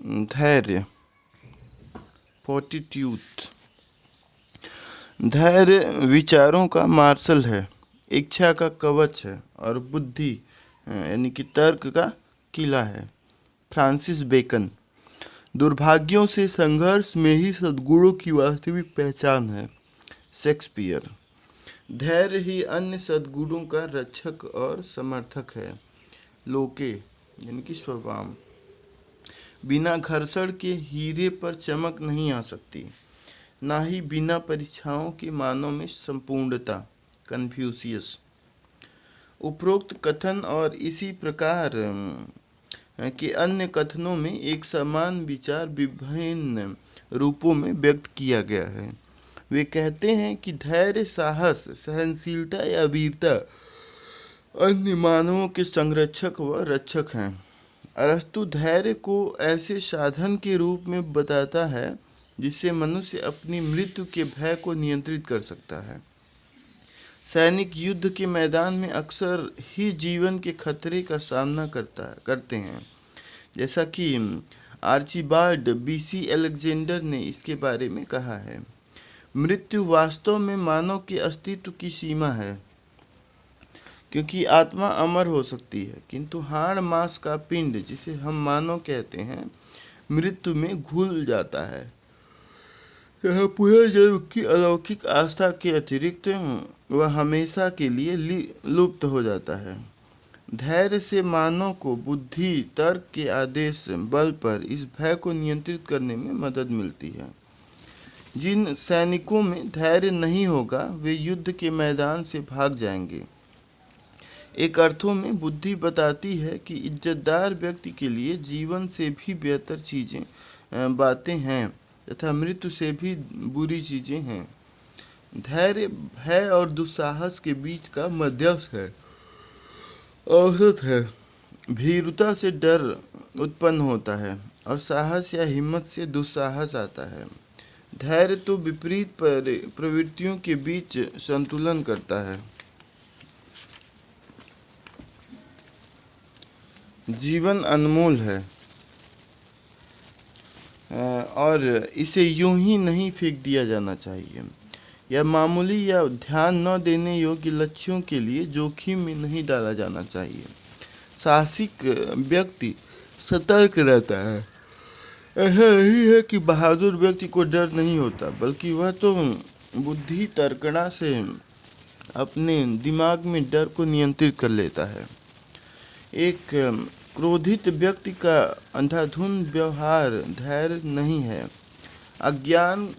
धैर्य, फोर्टिट्यूड। धैर्य विचारों का मार्शल है, इच्छा का कवच है और बुद्धि यानी कि तर्क का किला है। Francis bacon. दुर्भाग्यों से संघर्ष में ही सद्गुणों की वास्तविक पहचान है। शेक्सपियर। धैर्य ही अन्य सद्गुणों का रक्षक और समर्थक है। लोके यानी कि स्वभाव। बिना घर्षण के हीरे पर चमक नहीं आ सकती, ना ही बिना परीक्षाओं के मानव में संपूर्णता। कन्फ्यूशियस। उपरोक्त कथन और इसी प्रकार के अन्य कथनों में एक समान विचार विभिन्न रूपों में व्यक्त किया गया है। वे कहते हैं कि धैर्य, साहस, सहनशीलता या वीरता अन्य मानवों के संरक्षक व रक्षक हैं। अरस्तु धैर्य को ऐसे साधन के रूप में बताता है जिससे मनुष्य अपनी मृत्यु के भय को नियंत्रित कर सकता है। सैनिक युद्ध के मैदान में अक्सर ही जीवन के खतरे का सामना करते हैं, जैसा कि आर्चिबाल्ड बीसी अलेक्जेंडर ने इसके बारे में कहा है। मृत्यु वास्तव में मानव के अस्तित्व की सीमा है, क्योंकि आत्मा अमर हो सकती है, किंतु हाड़ मांस का पिंड, जिसे हम मानव कहते हैं, मृत्यु में घुल जाता है। यह पूरे जन्म की अलौकिक आस्था के अतिरिक्त वह हमेशा के लिए लुप्त हो जाता है। धैर्य से मानव को बुद्धि, तर्क के आदेश बल पर इस भय को नियंत्रित करने में मदद मिलती है। जिन सैनिकों में धैर्य नहीं होगा वे युद्ध के मैदान से भाग जाएंगे। एक अर्थों में बुद्धि बताती है कि इज्जतदार व्यक्ति के लिए जीवन से भी बेहतर बातें हैं तथा मृत्यु से भी बुरी चीज़ें हैं। धैर्य भय और दुस्साहस के बीच का मध्यस्थ है, औसत है। भीरुता से डर उत्पन्न होता है और साहस या हिम्मत से दुस्साहस आता है। धैर्य तो विपरीत प्रवृत्तियों के बीच संतुलन करता है। जीवन अनमोल है और इसे यूं ही नहीं फेंक दिया जाना चाहिए। यह मामूली या ध्यान न देने योग्य लक्ष्यों के लिए जोखिम में नहीं डाला जाना चाहिए। साहसिक व्यक्ति सतर्क रहता है। ऐसा नहीं है कि बहादुर व्यक्ति को डर नहीं होता, बल्कि वह तो बुद्धि तर्कणा से अपने दिमाग में डर को नियंत्रित कर लेता है। एक क्रोधित व्यक्ति का अंधाधुंध व्यवहार धैर्य नहीं है। अज्ञान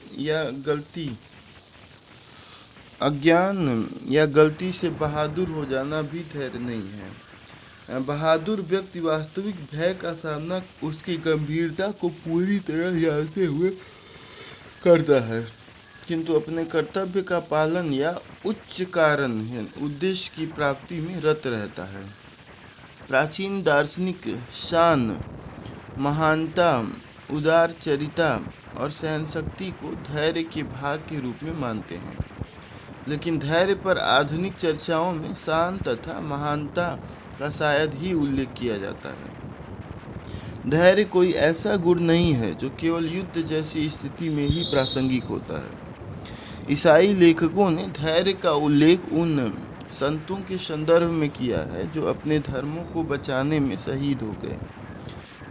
या गलती से बहादुर हो जाना भी धैर्य नहीं है। बहादुर व्यक्ति वास्तविक भय का सामना उसकी गंभीरता को पूरी तरह जानते हुए करता है, किंतु अपने कर्तव्य का पालन या उच्च कारण उद्देश्य की प्राप्ति में रत रहता है। प्राचीन दार्शनिक शान, महानता, उदारचरिता और सहनशक्ति को धैर्य के भाग के रूप में मानते हैं, लेकिन धैर्य पर आधुनिक चर्चाओं में शान तथा महानता का शायद ही उल्लेख किया जाता है। धैर्य कोई ऐसा गुण नहीं है जो केवल युद्ध जैसी स्थिति में ही प्रासंगिक होता है। ईसाई लेखकों ने धैर्य का उल्लेख उन संतों के संदर्भ में किया है जो अपने धर्मों को बचाने में शहीद हो गए।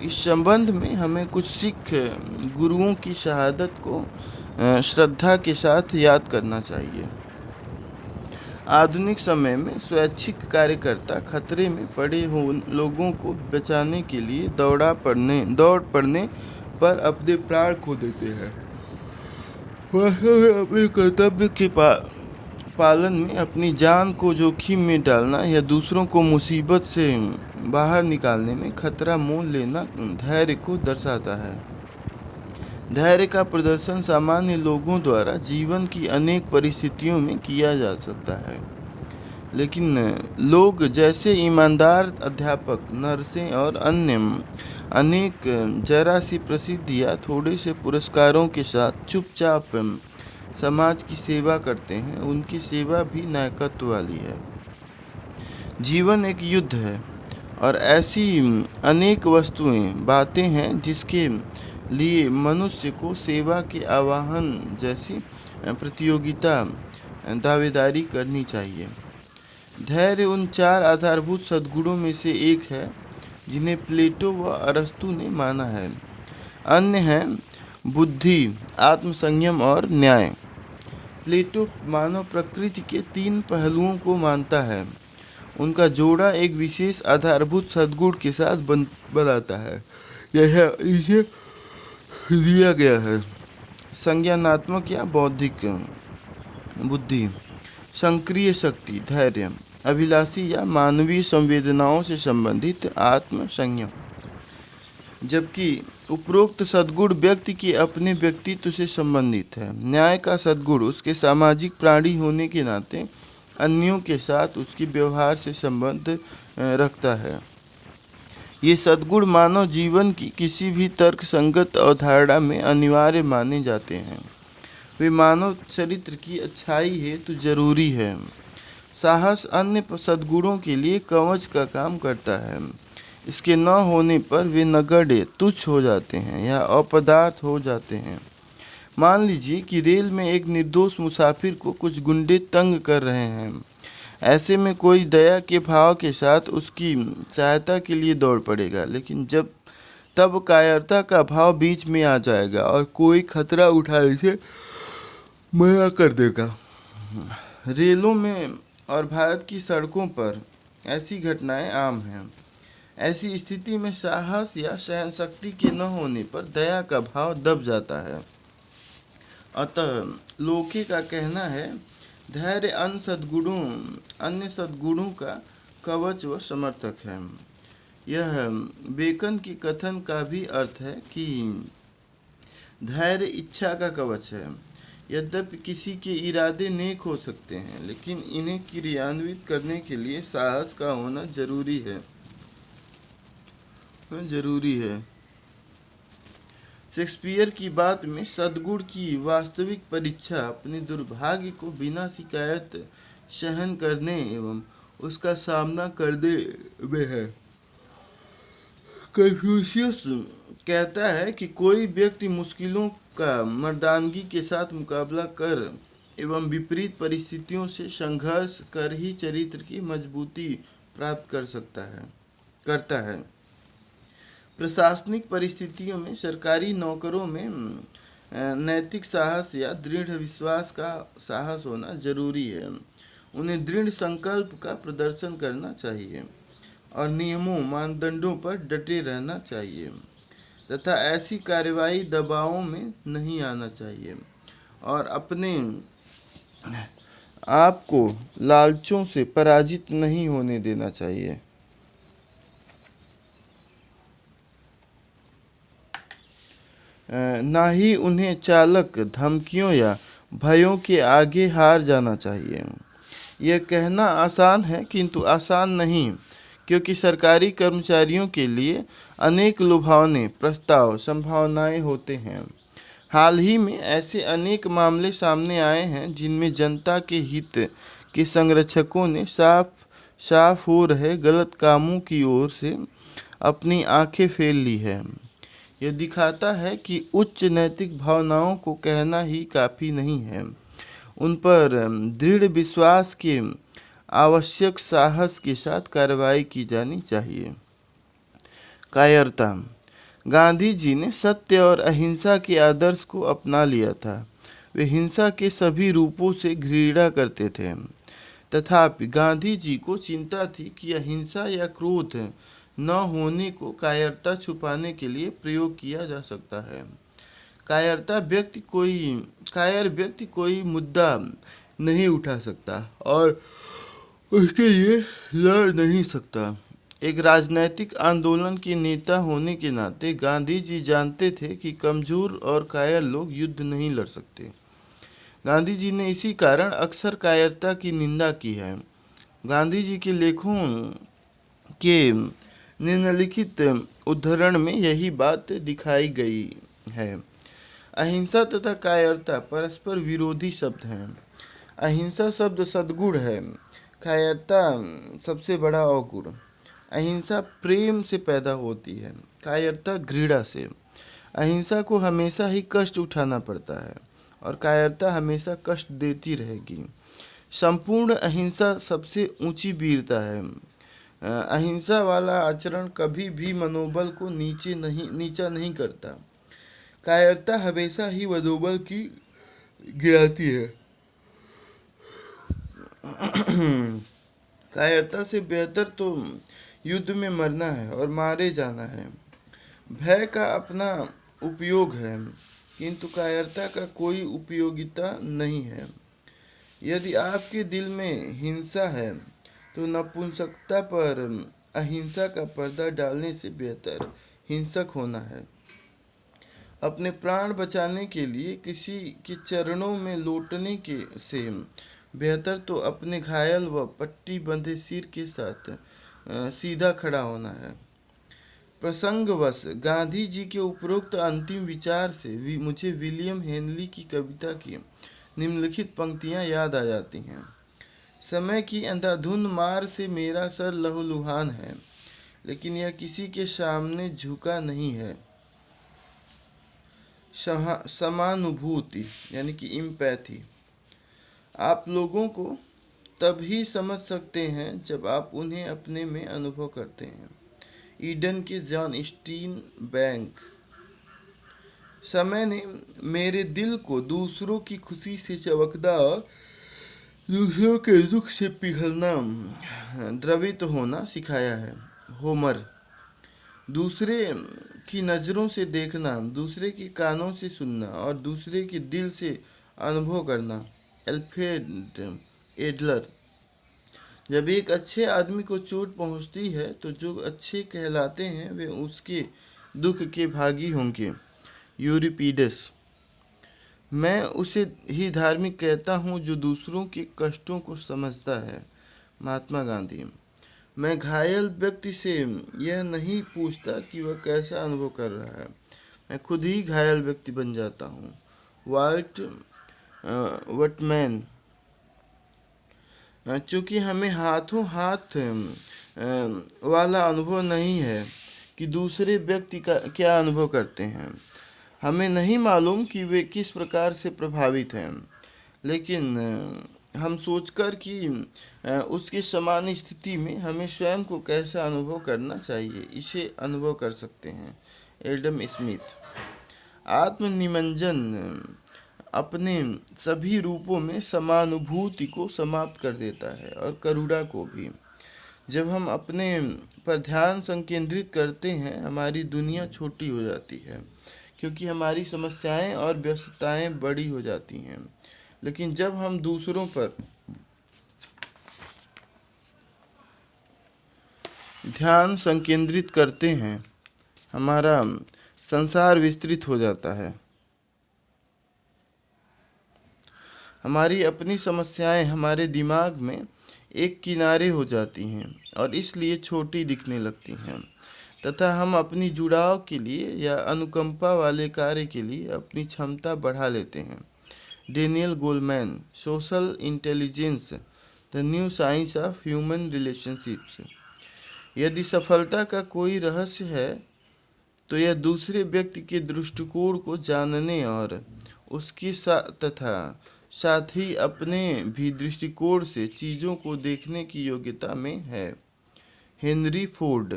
इस संबंध में हमें कुछ सिख गुरुओं की शहादत को श्रद्धा के साथ याद करना चाहिए। आधुनिक समय में स्वैच्छिक कार्यकर्ता खतरे में पड़े लोगों को बचाने के लिए दौड़ पड़ने पर अपने प्राण खो देते हैं। वह अपने कर्तव्य के पालन में अपनी जान को जोखिम में डालना या दूसरों को मुसीबत से बाहर निकालने में खतरा मोल लेना धैर्य को दर्शाता है। धैर्य का प्रदर्शन सामान्य लोगों द्वारा जीवन की अनेक परिस्थितियों में किया जा सकता है, लेकिन लोग जैसे ईमानदार अध्यापक, नर्सें और अन्य अनेक जरा सी प्रसिद्धि या थोड़े से पुरस्कारों के साथ चुपचाप समाज की सेवा करते हैं, उनकी सेवा भी नायकत्व वाली है। जीवन एक युद्ध है और ऐसी अनेक वस्तुएं बातें हैं जिसके लिए मनुष्य को सेवा के आवाहन जैसी प्रतियोगिता दावेदारी करनी चाहिए। धैर्य उन चार आधारभूत सद्गुणों में से एक है जिन्हें प्लेटो व अरस्तु ने माना है। अन्य हैं बुद्धि, आत्मसंयम और न्याय। प्लेटो मानव प्रकृति के तीन पहलुओं को मानता है। उनका जोड़ा एक विशेष आधारभूत सद्गुण के साथ बनाता है। यह इसे दिया गया है। संज्ञानात्मक या बौद्धिक बुद्धि, सक्रिय शक्ति धैर्य, अभिलाषी या मानवीय संवेदनाओं से संबंधित आत्म संयम। जबकि उपरोक्त सद्गुण व्यक्ति के अपने व्यक्तित्व से संबंधित है। न्याय का सद्गुण उसके सामाजिक प्राणी होने के नाते अन्यों के साथ उसके व्यवहार से संबंध रखता है। ये सद्गुण मानव जीवन की किसी भी तर्कसंगत अवधारणा में अनिवार्य माने जाते हैं। वे मानव चरित्र की अच्छाई हेतु जरूरी है। साहस अन्य सद्गुणों के लिए कवच का काम करता है। इसके न होने पर वे नगण्य, तुच्छ हो जाते हैं या अपदार्थ हो जाते हैं। मान लीजिए कि रेल में एक निर्दोष मुसाफिर को कुछ गुंडे तंग कर रहे हैं। ऐसे में कोई दया के भाव के साथ उसकी सहायता के लिए दौड़ पड़ेगा, लेकिन तब कायरता का भाव बीच में आ जाएगा और कोई खतरा उठाने से मना कर देगा। रेलों में और भारत की सड़कों पर ऐसी घटनाएं आम हैं। ऐसी स्थिति में साहस या सहनशक्ति के न होने पर दया का भाव दब जाता है। अतः लोके का कहना है, धैर्य अन्य सद्गुणों का कवच व समर्थक है। यह बेकन के कथन का भी अर्थ है कि धैर्य इच्छा का कवच है। यद्यपि किसी के इरादे नेक हो सकते हैं, लेकिन इन्हें क्रियान्वित करने के लिए साहस का होना जरूरी है। शेक्सपियर की बात में सद्गुण की वास्तविक परीक्षा अपने दुर्भाग्य को बिना शिकायत सहन करने एवं उसका सामना करने में है। कन्फ्यूशियस कहता है कि कोई व्यक्ति मुश्किलों का मर्दानगी के साथ मुकाबला कर एवं विपरीत परिस्थितियों से संघर्ष कर ही चरित्र की मजबूती प्राप्त करता है। प्रशासनिक परिस्थितियों में सरकारी नौकरों में नैतिक साहस या दृढ़ विश्वास का साहस होना जरूरी है। उन्हें दृढ़ संकल्प का प्रदर्शन करना चाहिए और नियमों मानदंडों पर डटे रहना चाहिए तथा ऐसी कार्रवाई दबावों में नहीं आना चाहिए और अपने आप को लालचों से पराजित नहीं होने देना चाहिए। ना ही उन्हें चालक धमकियों या भयों के आगे हार जाना चाहिए। यह कहना आसान है किंतु आसान नहीं, क्योंकि सरकारी कर्मचारियों के लिए अनेक लुभावने प्रस्ताव संभावनाएं होते हैं। हाल ही में ऐसे अनेक मामले सामने आए हैं जिनमें जनता के हित के संरक्षकों ने साफ हो रहे गलत कामों की ओर से अपनी आंखें फेर ली है। यह दिखाता है कि उच्च नैतिक भावनाओं को कहना ही काफ़ी नहीं है, उन पर दृढ़ विश्वास के आवश्यक साहस के साथ कार्रवाई की जानी चाहिए। कायरता। गांधी जी ने सत्य और अहिंसा के आदर्श को अपना लिया था। वे हिंसा के सभी रूपों से घृणा करते थे। तथापि गांधी जी को चिंता थी कि अहिंसा या क्रोध न होने को कायरता छुपाने के लिए प्रयोग किया जा सकता है। कायर व्यक्ति कोई मुद्दा नहीं उठा सकता और उसके लिए लड़ नहीं सकता। एक राजनैतिक आंदोलन के नेता होने के नाते गांधी जी जानते थे कि कमजोर और कायर लोग युद्ध नहीं लड़ सकते। गांधी जी ने इसी कारण अक्सर कायरता की निंदा की है। गांधी जी के लेखों के निम्नलिखित उद्धरण में यही बात दिखाई गई है। अहिंसा तथा कायरता परस्पर विरोधी शब्द हैं। अहिंसा शब्द सद्गुण है, कायरता सबसे बड़ा अवगुण। अहिंसा प्रेम से पैदा होती है, कायरता घृणा से। अहिंसा को हमेशा ही कष्ट उठाना पड़ता है और कायरता हमेशा कष्ट देती रहेगी। संपूर्ण अहिंसा सबसे ऊंची वीरता है। अहिंसा वाला आचरण कभी भी मनोबल को नीचा नहीं करता। कायरता हमेशा ही मनोबल की गिराती है। कायरता से बेहतर तो युद्ध में मरना है और मारे जाना है। भय का अपना उपयोग है, किंतु कायरता का कोई उपयोगिता नहीं है। यदि आपके दिल में हिंसा है तो नपुंसकता पर अहिंसा का पर्दा डालने से बेहतर हिंसक होना है। अपने प्राण बचाने के लिए किसी के चरणों में लौटने के से बेहतर तो अपने घायल व पट्टी बंधे सिर के साथ सीधा खड़ा होना है। प्रसंगवश गांधी जी के उपरोक्त अंतिम विचार से मुझे विलियम हेनली की कविता की निम्नलिखित पंक्तियां याद आ जाती हैं। समय की अंधाधुंध मार से मेरा सर लहूलुहान है, लेकिन यह किसी के सामने झुका नहीं है। समानुभूति यानी कि इम्पैथी आप लोगों को तभी समझ सकते हैं जब आप उन्हें अपने में अनुभव करते हैं। ईडन के जॉन स्टीन बैंक। समय ने मेरे दिल को दूसरों की खुशी से चमकना, दूसरों के दुख से पिघलना, द्रवित होना सिखाया है। होमर। दूसरे की नज़रों से देखना, दूसरे के कानों से सुनना और दूसरे के दिल से अनुभव करना। Alfred Adler. जब एक अच्छे आदमी को चोट पहुंचती है तो जो अच्छे कहलाते हैं वे उसके दुख के भागी होंगे। यूरिपिडस। मैं उसे ही धार्मिक कहता हूँ जो दूसरों के कष्टों को समझता है। महात्मा गांधी। मैं घायल व्यक्ति से यह नहीं पूछता कि वह कैसा अनुभव कर रहा है, मैं खुद ही घायल व्यक्ति बन जाता हूँ। वाल्ट वटमैन। चूँकि हमें हाथों हाथ वाला अनुभव नहीं है कि दूसरे व्यक्ति का क्या अनुभव करते हैं, हमें नहीं मालूम कि वे किस प्रकार से प्रभावित हैं, लेकिन हम सोचकर कि उसकी समान स्थिति में हमें स्वयं को कैसा अनुभव करना चाहिए, इसे अनुभव कर सकते हैं। Adam Smith. आत्मनिमंजन अपने सभी रूपों में समानुभूति को समाप्त कर देता है और करुणा को भी। जब हम अपने पर ध्यान संकेंद्रित करते हैं, हमारी दुनिया छोटी हो जाती है क्योंकि हमारी समस्याएं और व्यस्तताएं बड़ी हो जाती हैं। लेकिन जब हम दूसरों पर ध्यान संकेंद्रित करते हैं, हमारा संसार विस्तृत हो जाता है। हमारी अपनी समस्याएं हमारे दिमाग में एक किनारे हो जाती हैं और इसलिए छोटी दिखने लगती हैं, तथा हम अपनी जुड़ाव के लिए या अनुकंपा वाले कार्य के लिए अपनी क्षमता बढ़ा लेते हैं। Daniel Goleman. Social intelligence, the new science of human relationships. यदि सफलता का कोई रहस्य है तो यह दूसरे व्यक्ति के दृष्टिकोण को जानने और उसके साथ ही अपने भी दृष्टिकोण से चीज़ों को देखने की योग्यता में है। Henry Ford.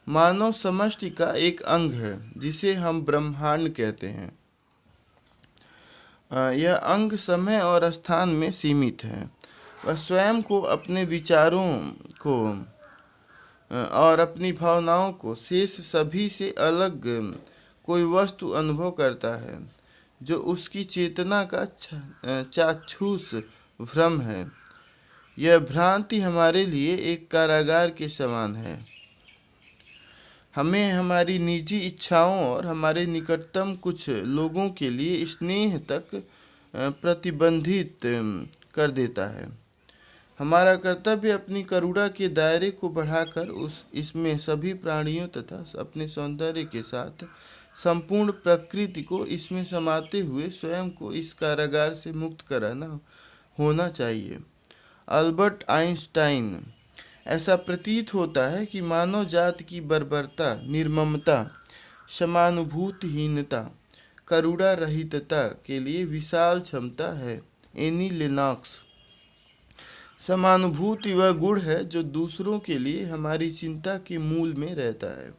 मानव समष्टि का एक अंग है जिसे हम ब्रह्मांड कहते हैं। यह अंग समय और स्थान में सीमित है। वह स्वयं को, अपने विचारों को और अपनी भावनाओं को शेष सभी से अलग कोई वस्तु अनुभव करता है जो उसकी चेतना का चाक्षुष भ्रम है। यह भ्रांति हमारे लिए एक कारागार के समान है। हमें हमारी निजी इच्छाओं और हमारे निकटतम कुछ लोगों के लिए स्नेह तक प्रतिबंधित कर देता है। हमारा कर्तव्य अपनी करुणा के दायरे को बढ़ाकर इसमें सभी प्राणियों तथा अपने सौंदर्य के साथ संपूर्ण प्रकृति को इसमें समाते हुए स्वयं को इस कारागार से मुक्त कराना होना चाहिए। Albert Einstein. ऐसा प्रतीत होता है कि मानव जाति की बर्बरता, निर्ममता, समानुभूतिहीनता, करुणा रहितता के लिए विशाल क्षमता है। Any Lennox. समानुभूति वह गुण है जो दूसरों के लिए हमारी चिंता के मूल में रहता है।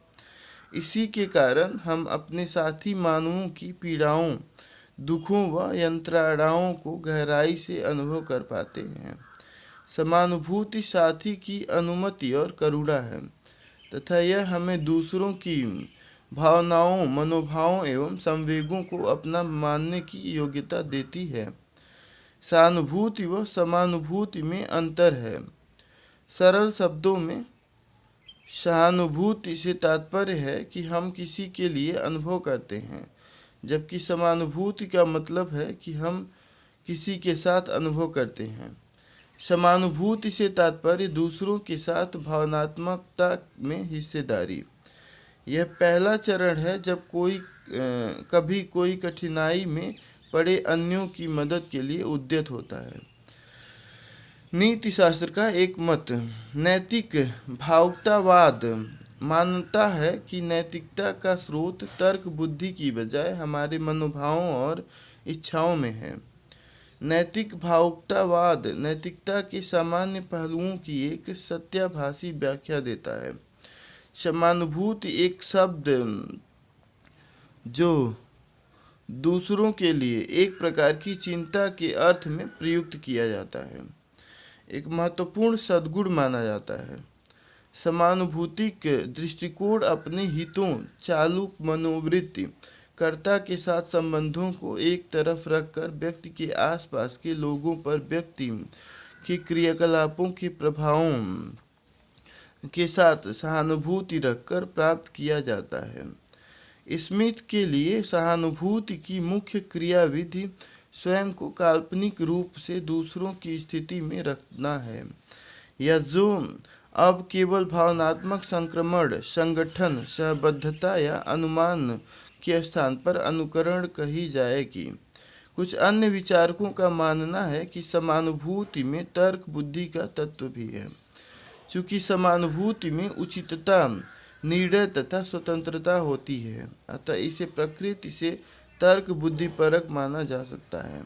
इसी के कारण हम अपने साथी मानवों की पीड़ाओं, दुखों व यंत्रणाओं को गहराई से अनुभव कर पाते हैं। समानुभूति साथी की अनुमति और करुणा है तथा यह हमें दूसरों की भावनाओं, मनोभावों एवं संवेगों को अपना मानने की योग्यता देती है। सहानुभूति व समानुभूति में अंतर है। सरल शब्दों में सहानुभूति से तात्पर्य है कि हम किसी के लिए अनुभव करते हैं, जबकि समानुभूति का मतलब है कि हम किसी के साथ अनुभव करते हैं। समानुभूति से तात्पर्य दूसरों के साथ भावनात्मकता में हिस्सेदारी। यह पहला चरण है जब कभी कोई कठिनाई में पड़े अन्यों की मदद के लिए उद्यत होता है। नीति शास्त्र का एक मत। नैतिक भावुकतावाद मानता है कि नैतिकता का स्रोत तर्क बुद्धि की बजाय हमारे मनोभावों और इच्छाओं में है। नैतिक भावुकतावाद नैतिकता के सामान्य पहलुओं की एक सत्याभासी व्याख्या देता है। समानुभूति एक शब्द जो दूसरों के लिए एक प्रकार की चिंता के अर्थ में प्रयुक्त किया जाता है, एक महत्वपूर्ण सद्गुण माना जाता है। समानुभूतिक दृष्टिकोण अपने हितों, चालू मनोवृत्ति, कर्ता के साथ संबंधों को एक तरफ रखकर व्यक्ति के आसपास के लोगों पर व्यक्ति के क्रियाकलापों के प्रभावों के साथ सहानुभूति रखकर प्राप्त किया जाता है। स्मिथ के लिए सहानुभूति की मुख्य क्रियाविधि स्वयं को काल्पनिक रूप से दूसरों की स्थिति में रखना है, या जो अब केवल भावनात्मक संक्रमण, संगठन, सहबद्धता या अनुमान के स्थान पर अनुकरण कही जाएगी। कुछ अन्य विचारकों का मानना है कि समानुभूति में तर्क बुद्धि का तत्व भी है। चूँकि समानुभूति में उचितता, निर्णय तथा स्वतंत्रता होती है, अतः इसे प्रकृति से तर्क बुद्धिपरक माना जा सकता है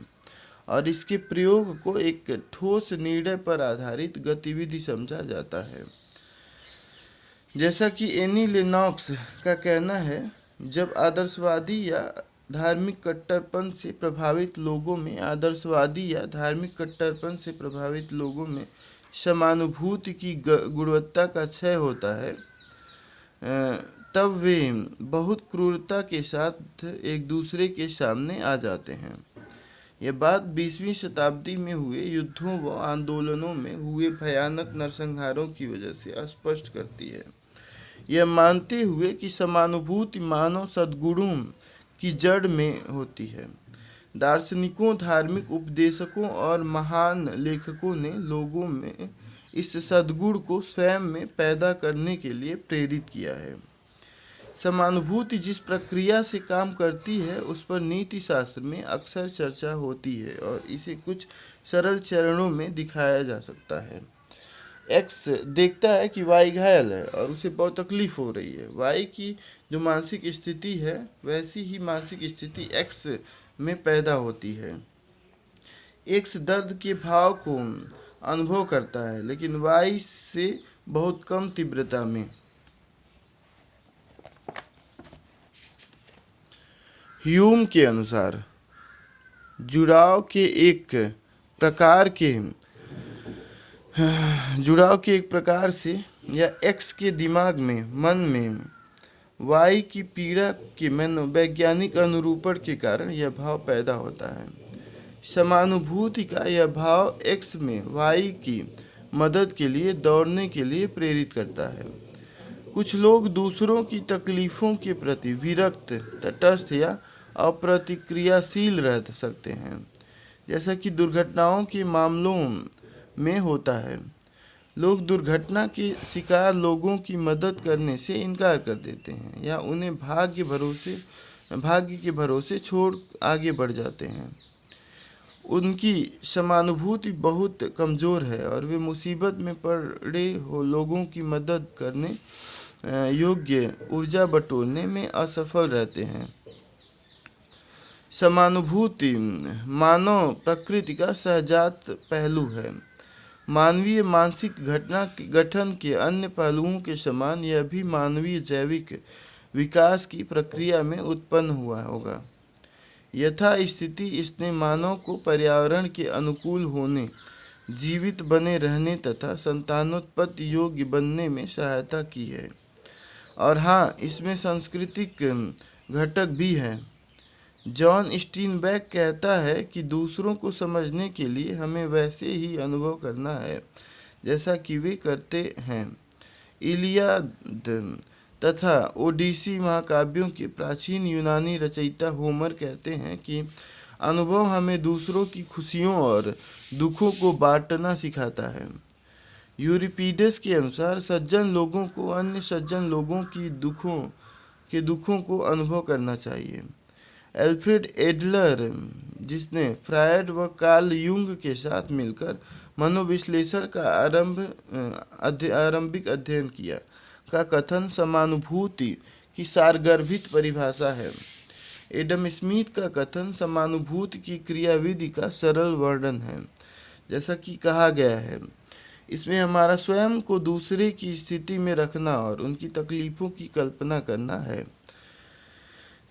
और इसके प्रयोग को एक ठोस निर्णय पर आधारित गतिविधि समझा जाता है। जैसा कि एनी लेनॉक्स का कहना है, जब आदर्शवादी या धार्मिक कट्टरपन से प्रभावित लोगों में समानुभूति की गुणवत्ता का क्षय होता है, तब वे बहुत क्रूरता के साथ एक दूसरे के सामने आ जाते हैं। यह बात 20वीं शताब्दी में हुए युद्धों व आंदोलनों में हुए भयानक नरसंहारों की वजह से स्पष्ट करती है। यह मानते हुए कि समानुभूति मानव सद्गुणों की जड़ में होती है, दार्शनिकों, धार्मिक उपदेशकों और महान लेखकों ने लोगों में इस सद्गुण को स्वयं में पैदा करने के लिए प्रेरित किया है। समानुभूति जिस प्रक्रिया से काम करती है उस पर नीति शास्त्र में अक्सर चर्चा होती है और इसे कुछ सरल चरणों में दिखाया जा सकता है। एक्स देखता है कि वाई घायल है और उसे बहुत तकलीफ हो रही है। वाई की जो मानसिक स्थिति है वैसी ही मानसिक स्थिति एक्स में पैदा होती है। एक्स दर्द के भाव को अनुभव करता है, लेकिन वाई से बहुत कम तीव्रता में। ह्यूम के अनुसार जुड़ाव के एक प्रकार से या एक्स के दिमाग में, मन में वाई की पीड़ा के मनोवैज्ञानिक अनुरूपण के कारण यह भाव पैदा होता है। समानुभूति का यह भाव एक्स में वाई की मदद के लिए दौड़ने के लिए प्रेरित करता है। कुछ लोग दूसरों की तकलीफ़ों के प्रति विरक्त, तटस्थ या अप्रतिक्रियाशील रह सकते हैं, जैसा कि दुर्घटनाओं के मामलों में होता है। लोग दुर्घटना के शिकार लोगों की मदद करने से इनकार कर देते हैं या उन्हें भाग्य के भरोसे छोड़ आगे बढ़ जाते हैं। उनकी समानुभूति बहुत कमज़ोर है और वे मुसीबत में पड़े हो लोगों की मदद करने योग्य ऊर्जा बटोरने में असफल रहते हैं। समानुभूति मानव प्रकृति का सहजात पहलू है। मानवीय मानसिक घटना गठन के अन्य पहलुओं के समान यह भी मानवीय जैविक विकास की प्रक्रिया में उत्पन्न हुआ होगा। यथा स्थिति इसने मानव को पर्यावरण के अनुकूल होने, जीवित बने रहने तथा संतानोत्पत्ति योग्य बनने में सहायता की है। और हाँ, इसमें सांस्कृतिक घटक भी है। जॉन स्टीनबैक कहता है कि दूसरों को समझने के लिए हमें वैसे ही अनुभव करना है जैसा कि वे करते हैं। इलियाद तथा ओडिसी महाकाव्यों के प्राचीन यूनानी रचयिता होमर कहते हैं कि अनुभव हमें दूसरों की खुशियों और दुखों को बांटना सिखाता है। यूरिपिडेस के अनुसार सज्जन लोगों को अन्य सज्जन लोगों की दुखों को अनुभव करना चाहिए। एल्फ्रेड एडलर, जिसने फ्रायड व कार्ल यूंग के साथ मिलकर मनोविश्लेषण का आरंभिक अध्ययन किया, का कथन समानुभूति की सारगर्भित परिभाषा है। एडम स्मिथ का कथन समानुभूति की क्रियाविधि का सरल वर्णन है। जैसा कि कहा गया है, इसमें हमारा स्वयं को दूसरे की स्थिति में रखना और उनकी तकलीफों की कल्पना करना है।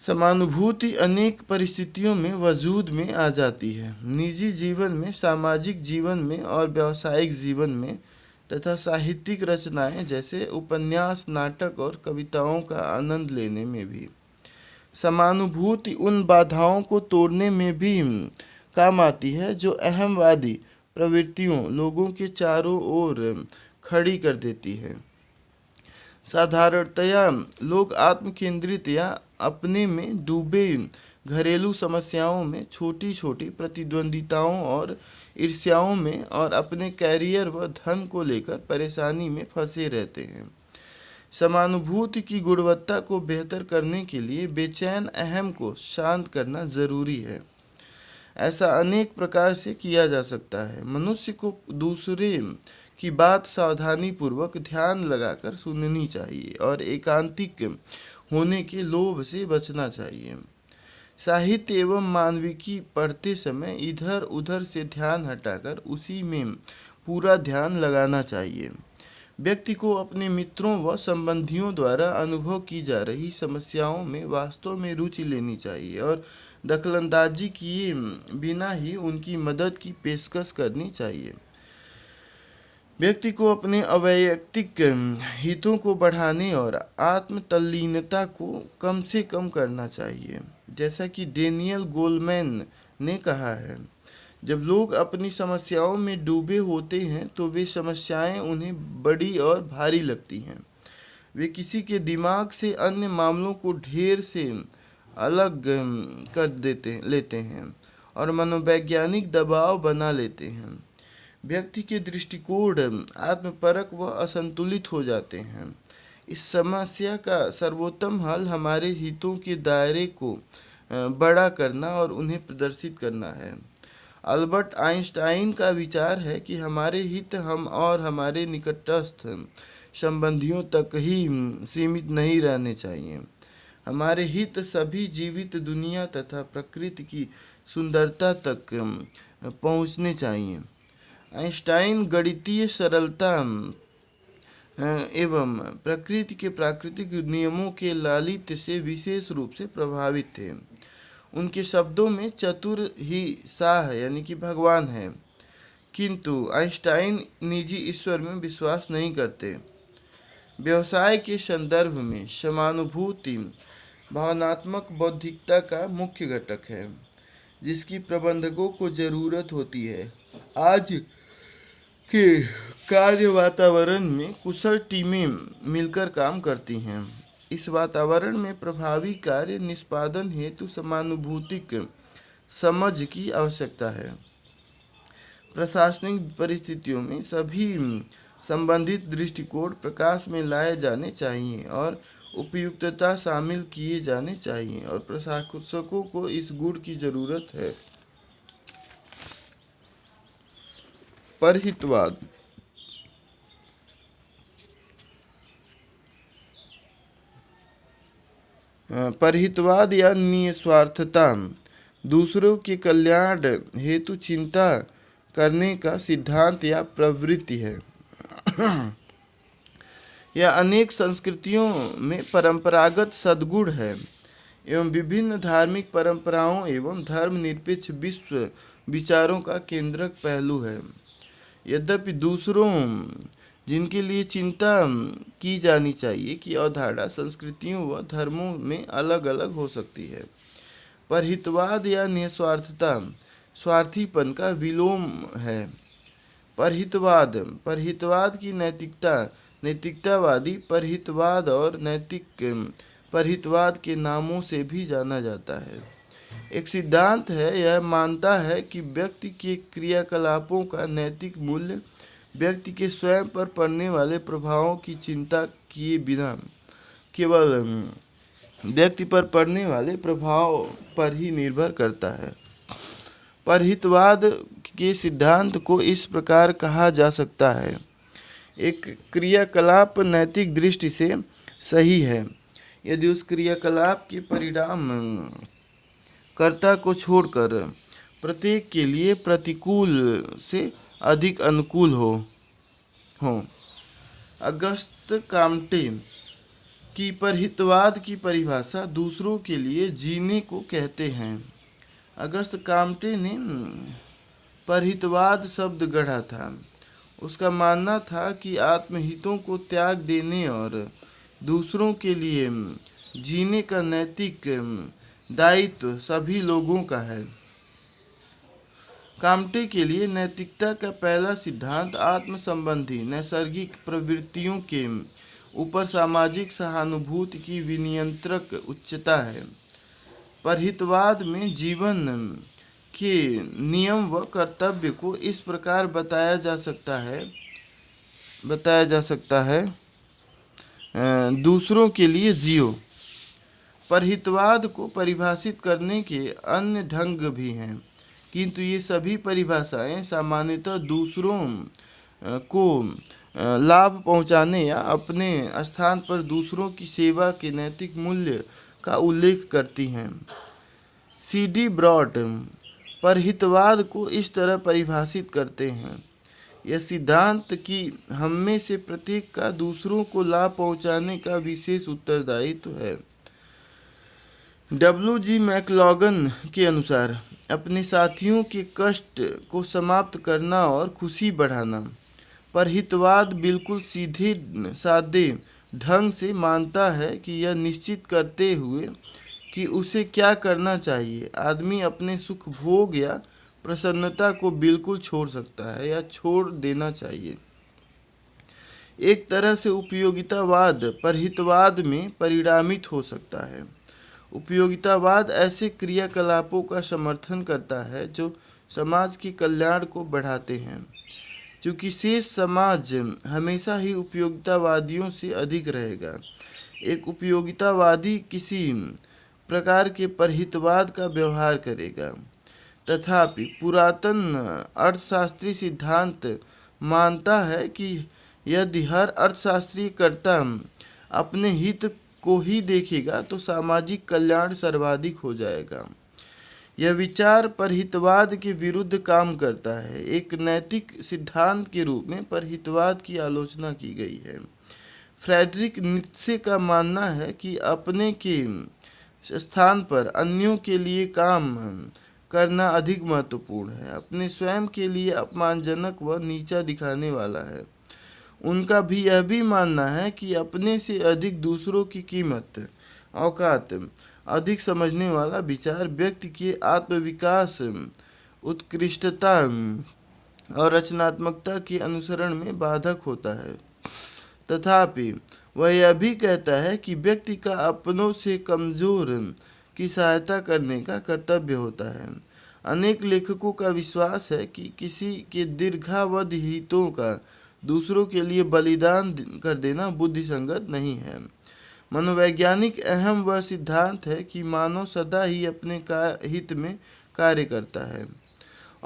समानुभूति अनेक परिस्थितियों में वजूद में आ जाती है। निजी जीवन में, सामाजिक जीवन में और व्यावसायिक जीवन में तथा साहित्यिक रचनाएं जैसे उपन्यास, नाटक और कविताओं का आनंद लेने में भी। समानुभूति उन बाधाओं को तोड़ने में भी काम आती है जो अहमवादी प्रवृत्तियों लोगों के चारों ओर खड़ी कर देती है। साधारणतया लोग आत्मकेंद्रित या अपने में डूबे घरेलू समस्याओं में, छोटी छोटी प्रतिद्वंदिताओं और ईर्ष्याओं में और अपने कैरियर व धन को लेकर परेशानी में फंसे रहते हैं। समानुभूति की गुणवत्ता को बेहतर करने के लिए बेचैन अहम को शांत करना जरूरी है। ऐसा अनेक प्रकार से किया जा सकता है। मनुष्य को दूसरे की बात सावधानी पूर्वक ध्यान लगाकर सुननी चाहिए और एकांतिक होने के लोभ से बचना चाहिए। साहित्य एवं मानविकी पढ़ते समय इधर उधर से ध्यान हटाकर उसी में पूरा ध्यान लगाना चाहिए। व्यक्ति को अपने मित्रों व संबंधियों द्वारा अनुभव की जा रही समस्याओं में वास्तव में रुचि लेनी चाहिए और दखलंदाजी किए बिना ही उनकी मदद की पेशकश करनी चाहिए। व्यक्ति को अपने अवैयक्तिक हितों को बढ़ाने और आत्म तल्लीनता को कम से कम करना चाहिए। जैसा कि डेनियल गोलमैन ने कहा है, जब लोग अपनी समस्याओं में डूबे होते हैं तो वे समस्याएं उन्हें बड़ी और भारी लगती हैं। वे किसी के दिमाग से अन्य मामलों को ढेर से अलग कर लेते हैं और मनोवैज्ञानिक दबाव बना लेते हैं। व्यक्ति के दृष्टिकोण आत्मपरक व असंतुलित हो जाते हैं। इस समस्या का सर्वोत्तम हल हमारे हितों के दायरे को बड़ा करना और उन्हें प्रदर्शित करना है। अल्बर्ट आइंस्टाइन का विचार है कि हमारे हित हम और हमारे निकटस्थ संबंधियों तक ही सीमित नहीं रहने चाहिए। हमारे हित सभी जीवित दुनिया तथा प्रकृति की सुंदरता तक पहुंचने चाहिए। आइंस्टाइन गणितीय सरलता एवं प्रकृति के प्राकृतिक नियमों के लालित्य से विशेष रूप से प्रभावित थे। उनके शब्दों में चतुर ही साह यानी कि भगवान है, किंतु आइंस्टाइन निजी ईश्वर में विश्वास नहीं करते। व्यवसाय के संदर्भ में समानुभूति भावनात्मक बौद्धिकता का मुख्य घटक है जिसकी प्रबंधकों को जरूरत होती है। आज के कार्य वातावरण में कुशल टीमें मिलकर काम करती हैं। इस वातावरण में प्रभावी कार्य निष्पादन हेतु समानुभूतिक समझ की आवश्यकता है। प्रशासनिक परिस्थितियों में सभी संबंधित दृष्टिकोण प्रकाश में लाए जाने चाहिए और उपयुक्तता शामिल किए जाने चाहिए और प्रशासकों को इस गुण की जरूरत है। परहितवाद परहितवाद या निस्वार्थता दूसरों के कल्याण हेतु चिंता करने का सिद्धांत या प्रवृत्ति है। यह अनेक संस्कृतियों में परंपरागत सद्गुण है एवं विभिन्न धार्मिक परंपराओं एवं धर्मनिरपेक्ष विश्व विचारों का केंद्रक पहलू है। यद्यपि दूसरों जिनके लिए चिंता की जानी चाहिए की अवधारणा संस्कृतियों व धर्मों में अलग अलग हो सकती है। परहितवाद या निस्वार्थता स्वार्थीपन का विलोम है। परहितवाद की नैतिकतावादी परहितवाद और नैतिक परहितवाद के नामों से भी जाना जाता है। एक सिद्धांत है, यह मानता है कि व्यक्ति के क्रियाकलापों का नैतिक मूल्य व्यक्ति के स्वयं पर पड़ने वाले प्रभावों की चिंता किए बिना केवल व्यक्ति पर पड़ने वाले प्रभाव पर ही निर्भर करता है। परहितवाद के सिद्धांत को इस प्रकार कहा जा सकता है, एक क्रियाकलाप नैतिक दृष्टि से सही है यदि उस क्रियाकलाप के परिणाम कर्ता को छोड़कर प्रत्येक के लिए प्रतिकूल से अधिक अनुकूल हो। अगस्त काम्टे की परहितवाद की परिभाषा दूसरों के लिए जीने को कहते हैं। अगस्त काम्टे ने परहितवाद शब्द गढ़ा था। उसका मानना था कि आत्महितों को त्याग देने और दूसरों के लिए जीने का नैतिक दायित्व सभी लोगों का है। काम्टे के लिए नैतिकता का पहला सिद्धांत आत्म संबंधी नैसर्गिक प्रवृत्तियों के ऊपर सामाजिक सहानुभूति की विनियंत्रक उच्चता है। परहितवाद में जीवन के नियम व कर्तव्य को इस प्रकार बताया जा सकता है दूसरों के लिए जियो। परहितवाद को परिभाषित करने के अन्य ढंग भी हैं, किंतु ये सभी परिभाषाएं सामान्यतः दूसरों को लाभ पहुंचाने या अपने स्थान पर दूसरों की सेवा के नैतिक मूल्य का उल्लेख करती हैं। C.D. ब्रॉड परहितवाद को इस तरह परिभाषित करते हैं, यह सिद्धांत कि हम में से प्रत्येक का दूसरों को लाभ पहुंचाने का विशेष उत्तरदायित्व है। W.G. मैक्लॉगन के अनुसार अपने साथियों के कष्ट को समाप्त करना और खुशी बढ़ाना। परहितवाद बिल्कुल सीधे सादे ढंग से मानता है कि यह निश्चित करते हुए कि उसे क्या करना चाहिए, आदमी अपने सुख भोग या प्रसन्नता को बिल्कुल छोड़ सकता है या छोड़ देना चाहिए। एक तरह से उपयोगितावाद परहितवाद में परिणामित हो सकता है। उपयोगितावाद ऐसे क्रियाकलापों का समर्थन करता है जो समाज के कल्याण को बढ़ाते हैं। चूँकि शेष समाज हमेशा ही उपयोगितावादियों से अधिक रहेगा, एक उपयोगितावादी किसी प्रकार के परहितवाद का व्यवहार करेगा। तथापि पुरातन अर्थशास्त्री सिद्धांत मानता है कि यदि हर अर्थशास्त्री कर्ता अपने हित को ही देखेगा तो सामाजिक कल्याण सर्वाधिक हो जाएगा। यह विचार परहितवाद के विरुद्ध काम करता है। एक नैतिक सिद्धांत के रूप में परहितवाद की आलोचना की गई है। फ्रेडरिक नीत्शे का मानना है कि अपने के स्थान पर अन्यों के लिए काम करना अधिक महत्वपूर्ण है, अपने स्वयं के लिए अपमानजनक व नीचा दिखाने वाला है। उनका भी यह भी मानना है कि अपने से अधिक दूसरों की कीमत औकात अधिक समझने वाला विचार व्यक्ति के आत्मविकास, उत्कृष्टता और रचनात्मकता के अनुसरण में बाधक होता है। तथापि वह यह भी कहता है कि व्यक्ति का अपनों से कमजोर की सहायता करने का कर्तव्य होता है। अनेक लेखकों का विश्वास है कि किसी के दीर्घावधि हितों का दूसरों के लिए बलिदान कर देना बुद्धिसंगत नहीं है। मनोवैज्ञानिक अहम वह सिद्धांत है कि मानव सदा ही अपने हित में कार्य करता है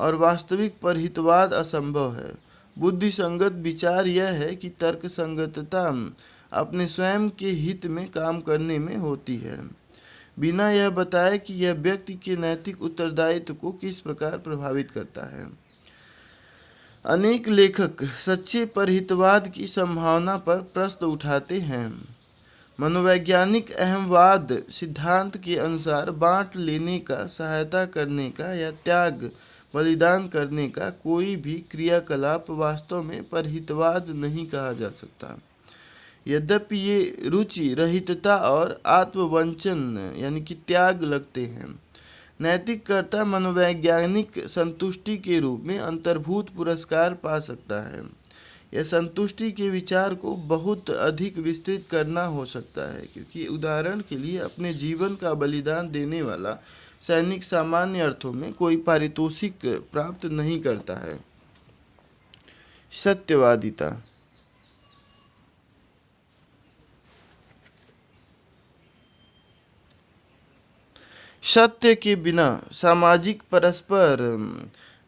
और वास्तविक परहितवाद असंभव है। बुद्धि संगत विचार यह है कि तर्क संगतता अपने स्वयं के हित में काम करने में होती है, बिना यह बताए कि यह व्यक्ति के नैतिक उत्तरदायित्व को किस प्रकार प्रभावित करता है। अनेक लेखक सच्चे परहितवाद की संभावना पर प्रश्न उठाते हैं। मनोवैज्ञानिक अहमवाद सिद्धांत के अनुसार बांट लेने का, सहायता करने का या त्याग बलिदान करने का कोई भी क्रियाकलाप वास्तव में परहितवाद नहीं कहा जा सकता। यद्यपि ये रुचि रहितता और आत्मवंचन यानी कि त्याग लगते हैं। नैतिक कर्ता मनोवैज्ञानिक संतुष्टि के रूप में अंतर्भूत पुरस्कार पा सकता है। यह संतुष्टि के विचार को बहुत अधिक विस्तृत करना हो सकता है, क्योंकि उदाहरण के लिए अपने जीवन का बलिदान देने वाला सैनिक सामान्य अर्थों में कोई पारितोषिक प्राप्त नहीं करता है। सत्यवादिता। सत्य के बिना सामाजिक परस्पर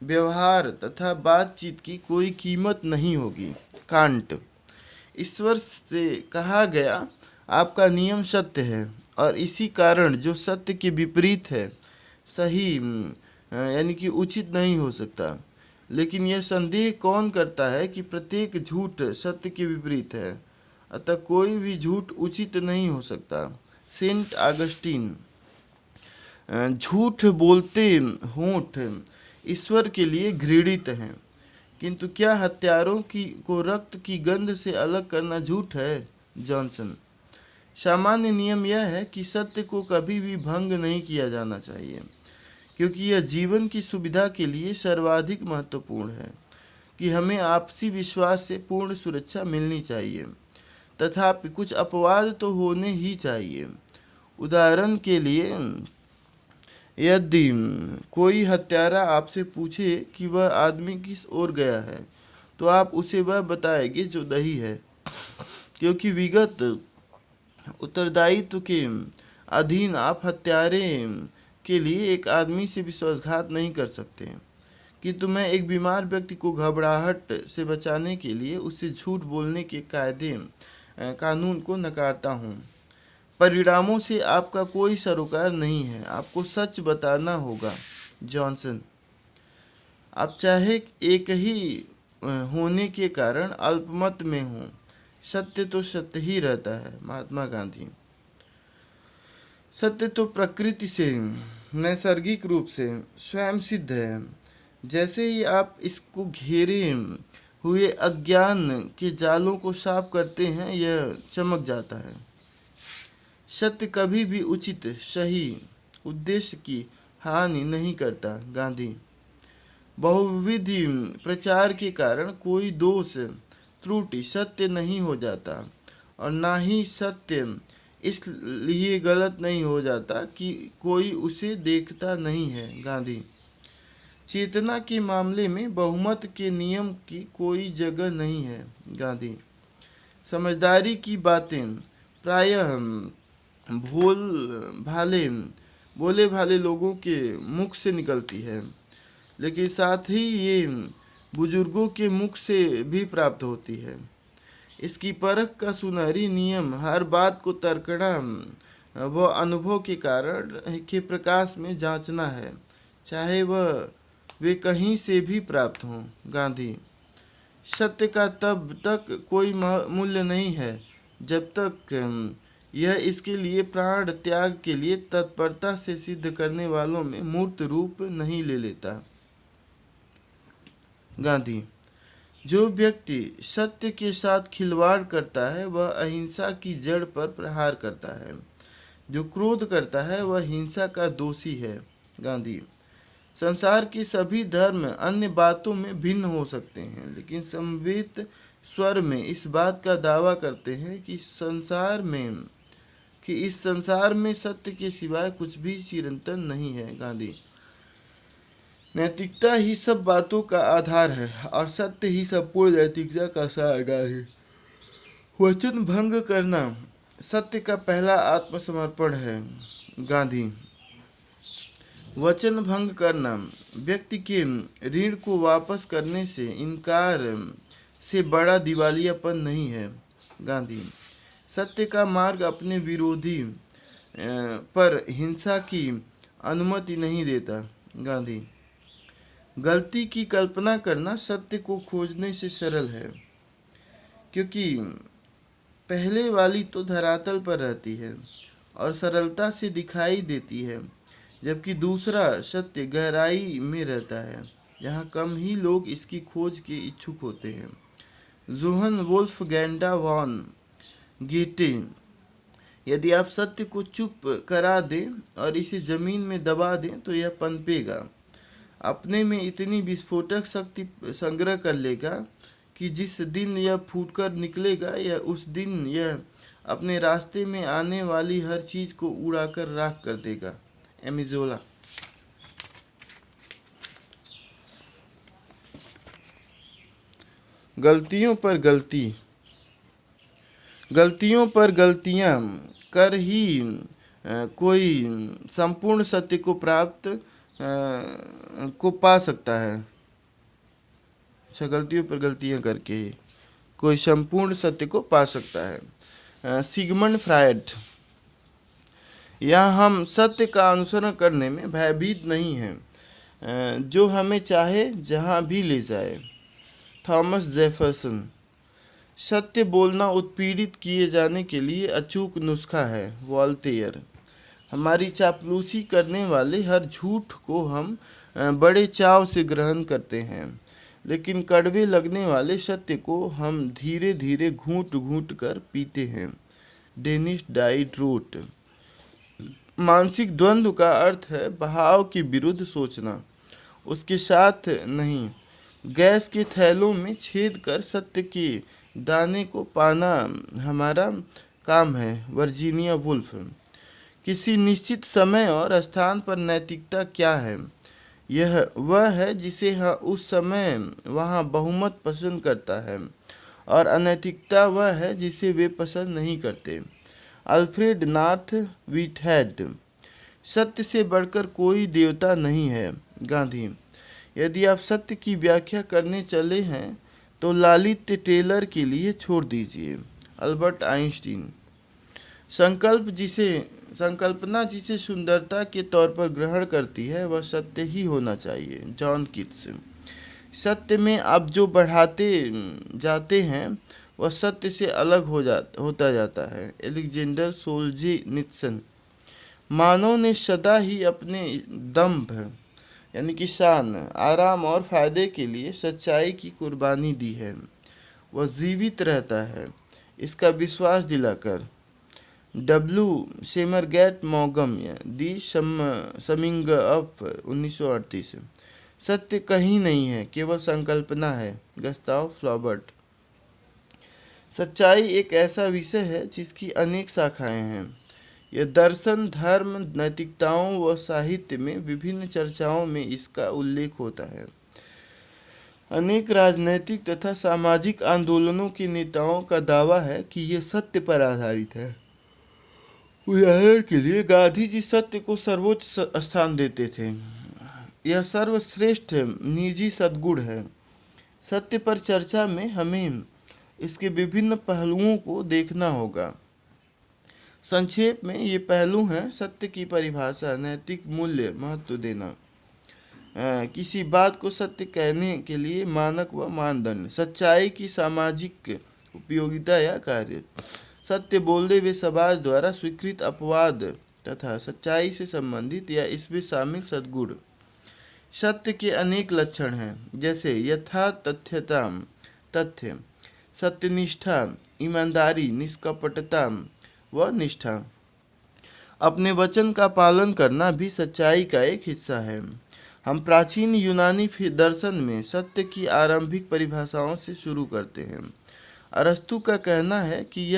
व्यवहार तथा बातचीत की कोई कीमत नहीं होगी। कांट। ईश्वर से कहा गया, आपका नियम सत्य है और इसी कारण जो सत्य के विपरीत है सही यानी कि उचित नहीं हो सकता। लेकिन यह संदेह कौन करता है कि प्रत्येक झूठ सत्य के विपरीत है, अतः कोई भी झूठ उचित नहीं हो सकता। Saint Augustine. झूठ बोलते होंठ ईश्वर के लिए घृणित हैं, किंतु क्या हत्यारों को रक्त की गंध से अलग करना झूठ है? जॉनसन। सामान्य नियम यह है कि सत्य को कभी भी भंग नहीं किया जाना चाहिए, क्योंकि यह जीवन की सुविधा के लिए सर्वाधिक महत्वपूर्ण है कि हमें आपसी विश्वास से पूर्ण सुरक्षा मिलनी चाहिए। तथापि कुछ अपवाद तो होने ही चाहिए। उदाहरण के लिए, यदि कोई हत्यारा आपसे पूछे कि वह आदमी किस ओर गया है, तो आप उसे वह बताएंगे जो दही है, क्योंकि विगत उत्तरदायित्व के अधीन आप हत्यारे के लिए एक आदमी से विश्वासघात नहीं कर सकते। किंतु मैं एक बीमार व्यक्ति को घबराहट से बचाने के लिए उससे झूठ बोलने के कानून को नकारता हूँ। परिणामों से आपका कोई सरोकार नहीं है, आपको सच बताना होगा। जॉनसन। आप चाहे एक ही होने के कारण अल्पमत में हो, सत्य तो सत्य ही रहता है। महात्मा गांधी। सत्य तो प्रकृति से नैसर्गिक रूप से स्वयं सिद्ध है। जैसे ही आप इसको घेरे हुए अज्ञान के जालों को साफ करते हैं, यह चमक जाता है। सत्य कभी भी उचित सही उद्देश्य की हानि नहीं करता। गांधी। बहुविध प्रचार के कारण कोई दोष त्रुटि सत्य नहीं हो जाता, और ना ही सत्य इसलिए गलत नहीं हो जाता कि कोई उसे देखता नहीं है। गांधी। चेतना के मामले में बहुमत के नियम की कोई जगह नहीं है। गांधी। समझदारी की बातें प्रायः भोले भाले लोगों के मुख से निकलती है, लेकिन साथ ही ये बुजुर्गों के मुख से भी प्राप्त होती है। इसकी परख का सुनहरी नियम हर बात को तर्कना व अनुभव के कारण के प्रकाश में जांचना है, चाहे वे कहीं से भी प्राप्त हों। गांधी। सत्य का तब तक कोई मूल्य नहीं है जब तक यह इसके लिए प्राण त्याग के लिए तत्परता से सिद्ध करने वालों में मूर्त रूप नहीं ले लेता। गांधी। जो व्यक्ति सत्य के साथ खिलवाड़ करता है वह अहिंसा की जड़ पर प्रहार करता है। जो क्रोध करता है वह हिंसा का दोषी है। गांधी। संसार के सभी धर्म अन्य बातों में भिन्न हो सकते हैं, लेकिन समवेत स्वर में इस बात का दावा करते हैं कि इस संसार में सत्य के सिवाय कुछ भी चिरंतन नहीं है। गांधी। नैतिकता ही सब बातों का आधार है और सत्य ही संपूर्ण नैतिकता का सारगार है। वचन भंग करना सत्य का पहला आत्मसमर्पण है। गांधी। वचन भंग करना व्यक्ति के ऋण को वापस करने से इनकार से बड़ा दिवालियापन नहीं है। गांधी। सत्य का मार्ग अपने विरोधी पर हिंसा की अनुमति नहीं देता। गांधी। गलती की कल्पना करना सत्य को खोजने से सरल है, क्योंकि पहले वाली तो धरातल पर रहती है और सरलता से दिखाई देती है, जबकि दूसरा सत्य गहराई में रहता है, जहाँ कम ही लोग इसकी खोज के इच्छुक होते हैं। जोहन वोल्फगैंडा वॉन गेटे। यदि आप सत्य को चुप करा दें और इसे जमीन में दबा दें तो यह पनपेगा, अपने में इतनी विस्फोटक शक्ति संग्रह कर लेगा कि जिस दिन यह फूटकर निकलेगा या उस दिन यह अपने रास्ते में आने वाली हर चीज को उड़ाकर राख कर देगा। एमिजोला। गलतियों पर गलती। गलतियों पर गलतियां कर ही कोई संपूर्ण सत्य को पा सकता है। अच्छा, गलतियों पर गलतियां करके ही कोई संपूर्ण सत्य को पा सकता है। Sigmund Freud. यहाँ हम सत्य का अनुसरण करने में भयभीत नहीं हैं, जो हमें चाहे जहाँ भी ले जाए। Thomas Jefferson. सत्य बोलना उत्पीड़ित किए जाने के लिए अचूक नुस्खा है। वॉल्टेयर। हमारी चापलूसी करने वाले हर झूठ को हम बड़े चाव से ग्रहण करते हैं, लेकिन कड़वे लगने वाले सत्य को हम धीरे धीरे घूंट घूंट कर पीते हैं। डेनिस डाइड्रोट। मानसिक द्वंद्व का अर्थ है बहाव के विरुद्ध सोचना, उसके साथ नहीं। गैस के थैलों में छेद कर सत्य के दाने को पाना हमारा काम है। Virginia Woolf. किसी निश्चित समय और स्थान पर नैतिकता क्या है? यह वह है जिसे उस समय वहाँ बहुमत पसंद करता है, और अनैतिकता वह है जिसे वे पसंद नहीं करते। Alfred North Whitehead. सत्य से बढ़कर कोई देवता नहीं है। गांधी। यदि आप सत्य की व्याख्या करने चले हैं तो लालित्य टेलर के लिए छोड़ दीजिए। Albert Einstein. संकल्पना जिसे सुंदरता के तौर पर ग्रहण करती है वह सत्य ही होना चाहिए। John Keats. सत्य में आप जो बढ़ाते जाते हैं वह सत्य से अलग होता जाता है। एलेक्जेंडर सोल्जेनित्सन। मानव ने सदा ही अपने दंभ यानी कि शान, आराम और फायदे के लिए सच्चाई की कुर्बानी दी है। वह जीवित रहता है इसका विश्वास दिलाकर। डब्ल्यू सेमरगैट मॉगम। The summing of 1938। सत्य कहीं नहीं है, केवल संकल्पना है। Gustave Flaubert. सच्चाई एक ऐसा विषय है जिसकी अनेक शाखाएं हैं। यह दर्शन, धर्म, नैतिकताओं व साहित्य में विभिन्न चर्चाओं में इसका उल्लेख होता है। अनेक राजनैतिक तथा सामाजिक आंदोलनों के नेताओं का दावा है कि यह सत्य पर आधारित है। उदाहरण के लिए गांधी जी सत्य को सर्वोच्च स्थान देते थे। यह सर्वश्रेष्ठ निजी सद्गुण है। सत्य पर चर्चा में हमें इसके विभिन्न पहलुओं को देखना होगा। संक्षेप में ये पहलू हैं: सत्य की परिभाषा, नैतिक मूल्य, महत्व देना, किसी बात को सत्य कहने के लिए मानक व मानदंड, सच्चाई की सामाजिक उपयोगिता या कार्य, सत्य बोलने वे समाज द्वारा स्वीकृत अपवाद तथा सच्चाई से संबंधित या इसमें शामिल सद्गुण। सत्य के अनेक लक्षण हैं, जैसे यथा तथ्यता, तथ्य, सत्यनिष्ठा, ईमानदारी, निष्कपटता व निष्ठा। अपने वचन का पालन करना भी सच्चाई का एक हिस्सा है। हम प्राचीन यूनानी दर्शन में सत्य की आरंभिक परिभाषाओं से शुरू करते हैं। अरस्तु का कहना है कि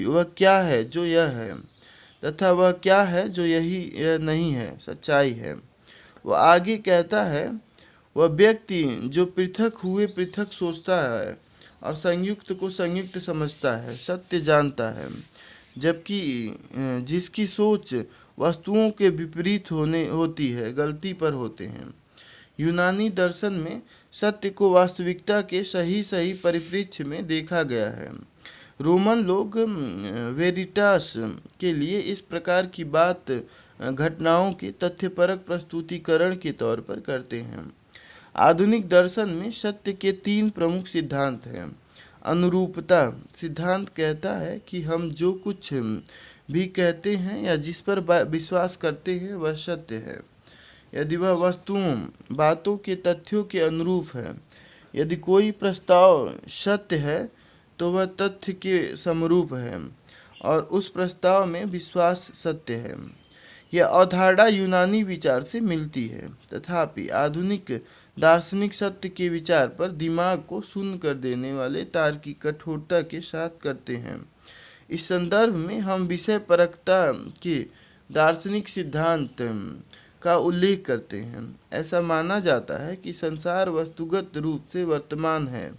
वह क्या है जो यह है, तथा वह क्या है जो यह नहीं है, सच्चाई है। वह आगे कहता है, वह व्यक्ति जो पृथक हुए पृथक सोचता है और संयुक्त को संयुक्त समझता है, सत्य जानता है। जबकि जिसकी सोच वस्तुओं के विपरीत होती है, गलती पर होते हैं। यूनानी दर्शन में सत्य को वास्तविकता के सही सही परिप्रेक्ष्य में देखा गया है। रोमन लोग वेरिटास के लिए इस प्रकार की बात घटनाओं के तथ्यपरक प्रस्तुतिकरण के तौर पर करते हैं। आधुनिक दर्शन में सत्य के 3 प्रमुख सिद्धांत हैं। अनुरूपता सिद्धांत कहता है कि हम जो कुछ भी कहते हैं या जिस पर विश्वास करते हैं वह सत्य है, यदि वह वस्तुओं, बातों के तथ्यों के अनुरूप है। यदि कोई प्रस्ताव सत्य है तो वह तथ्य के समरूप है और उस प्रस्ताव में विश्वास सत्य है। यह अवधारणा यूनानी विचार से मिलती है, तथापि आधुनिक दार्शनिक सत्य के विचार पर दिमाग को शून्य कर देने वाले तार्किक कठोरता के साथ करते हैं। इस संदर्भ में हम विषय परकता के दार्शनिक सिद्धांत का उल्लेख करते हैं। ऐसा माना जाता है कि संसार वस्तुगत रूप से वर्तमान है,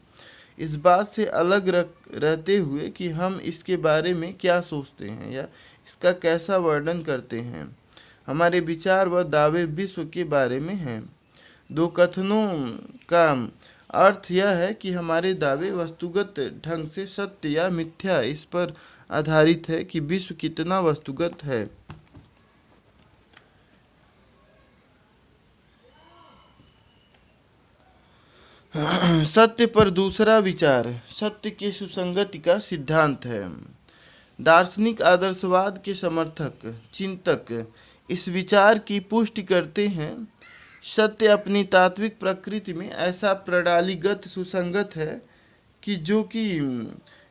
इस बात से अलग रहते हुए कि हम इसके बारे में क्या सोचते हैं या इसका कैसा वर्णन करते हैं। हमारे विचार व दावे विश्व के बारे में हैं। 2 कथनों का अर्थ यह है कि हमारे दावे वस्तुगत ढंग से सत्य या मिथ्या इस पर आधारित है कि विश्व कितना वस्तुगत है। सत्य पर दूसरा विचार सत्य के सुसंगति का सिद्धांत है। दार्शनिक आदर्शवाद के समर्थक चिंतक इस विचार की पुष्टि करते हैं। सत्य अपनी तात्विक प्रकृति में ऐसा प्रणालीगत सुसंगत है कि जो कि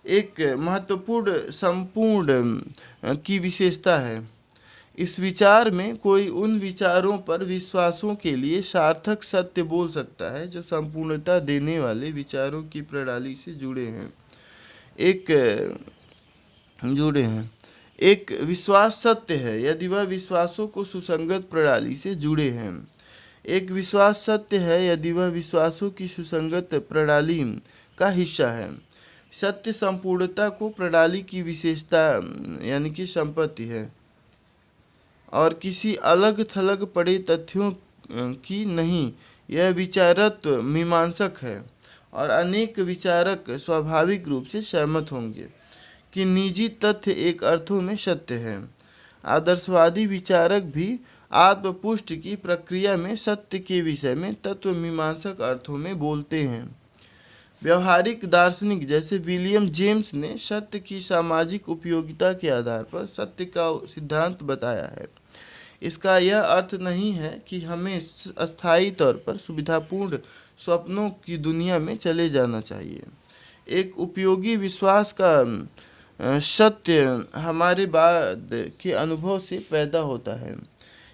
एक महत्वपूर्ण संपूर्ण की विशेषता है। इस विचार में कोई उन विचारों पर विश्वासों के लिए सार्थक सत्य बोल सकता है जो संपूर्णता देने वाले विचारों की प्रणाली से जुड़े हैं। एक विश्वास सत्य है यदि वह विश्वासों को सुसंगत प्रणाली से जुड़े हैं। एक विश्वास सत्य है यदि वह विश्वासों की सुसंगत प्रणाली का हिस्सा है। सत्य संपूर्णता को प्रणाली की विशेषता यानी कि संपत्ति है और किसी अलग थलग पड़े तथ्यों की नहीं। यह विचारत्व मीमांसक है और अनेक विचारक स्वाभाविक रूप से सहमत होंगे कि निजी तथ्य एक अर्थों में सत्य है। आदर्शवादी विचारक भी आत्मपुष्टि की प्रक्रिया में सत्य के विषय में तत्व मीमांसक अर्थों में बोलते हैं। व्यवहारिक दार्शनिक जैसे विलियम जेम्स ने सत्य की सामाजिक उपयोगिता के आधार पर सत्य का सिद्धांत बताया है। इसका यह अर्थ नहीं है कि हमें अस्थायी तौर पर सुविधापूर्ण स्वप्नों की दुनिया में चले जाना चाहिए। एक उपयोगी विश्वास का सत्य हमारे बाद के अनुभव से पैदा होता है।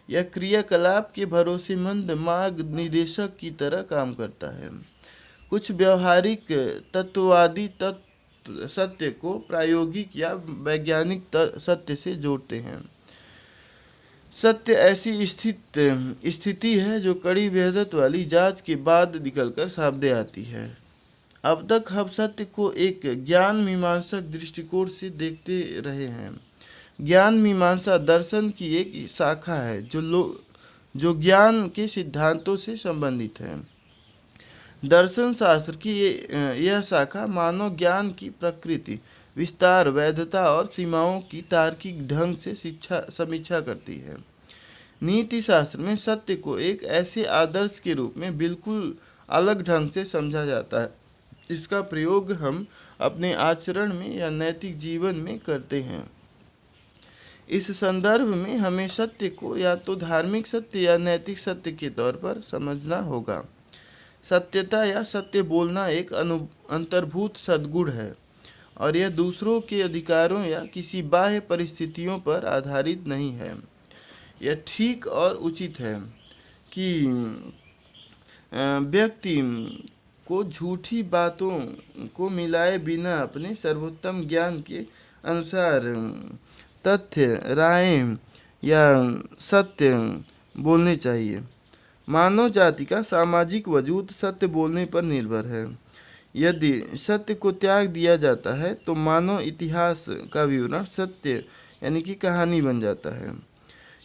यह क्रियाकलाप के भरोसेमंद मार्ग निर्देशक की तरह काम करता है। कुछ व्यवहारिक तत्ववादी सत्य को प्रायोगिक या वैज्ञानिक सत्य से जोड़ते हैं। सत्य ऐसी स्थिति है जो कड़ी वहदत वाली जांच के बाद निकलकर सामने आती है। अब तक हम सत्य को एक ज्ञान मीमांसक दृष्टिकोण से देखते रहे हैं। ज्ञान मीमांसा दर्शन की एक शाखा है जो ज्ञान के सिद्धांतों से संबंधित है। दर्शन शास्त्र की यह शाखा मानव ज्ञान की प्रकृति, विस्तार, वैधता और सीमाओं की तार्किक ढंग से समीक्षा करती है। नीति शास्त्र में सत्य को एक ऐसे आदर्श के रूप में बिल्कुल अलग ढंग से समझा जाता है। इसका प्रयोग हम अपने आचरण में या नैतिक जीवन में करते हैं। इस संदर्भ में हमें सत्य को या तो धार्मिक सत्य या नैतिक सत्य के तौर पर समझना होगा। सत्यता या सत्य बोलना एक अंतर्भूत सद्गुण है और यह दूसरों के अधिकारों या किसी बाह्य परिस्थितियों पर आधारित नहीं है। यह ठीक और उचित है कि व्यक्ति को झूठी बातों को मिलाए बिना अपने सर्वोत्तम ज्ञान के अनुसार तथ्य, राय या सत्य बोलने चाहिए। मानव जाति का सामाजिक वजूद सत्य बोलने पर निर्भर है। यदि सत्य को त्याग दिया जाता है तो मानव इतिहास का विवरण सत्य यानी कि कहानी बन जाता है।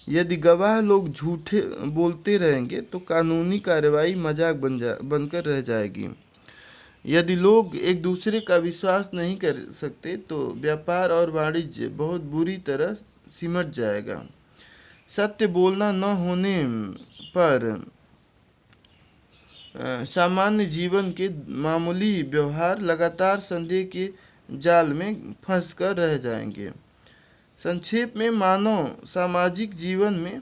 यदि गवाह लोग झूठे बोलते रहेंगे तो कानूनी कार्रवाई मजाक बनकर रह जाएगी। यदि लोग एक दूसरे का विश्वास नहीं कर सकते तो व्यापार और वाणिज्य बहुत बुरी तरह सिमट जाएगा। सत्य बोलना न होने पर सामान्य जीवन के मामूली व्यवहार लगातार संदेह के जाल में फंसकर रह जाएंगे। संक्षेप में मानव सामाजिक जीवन में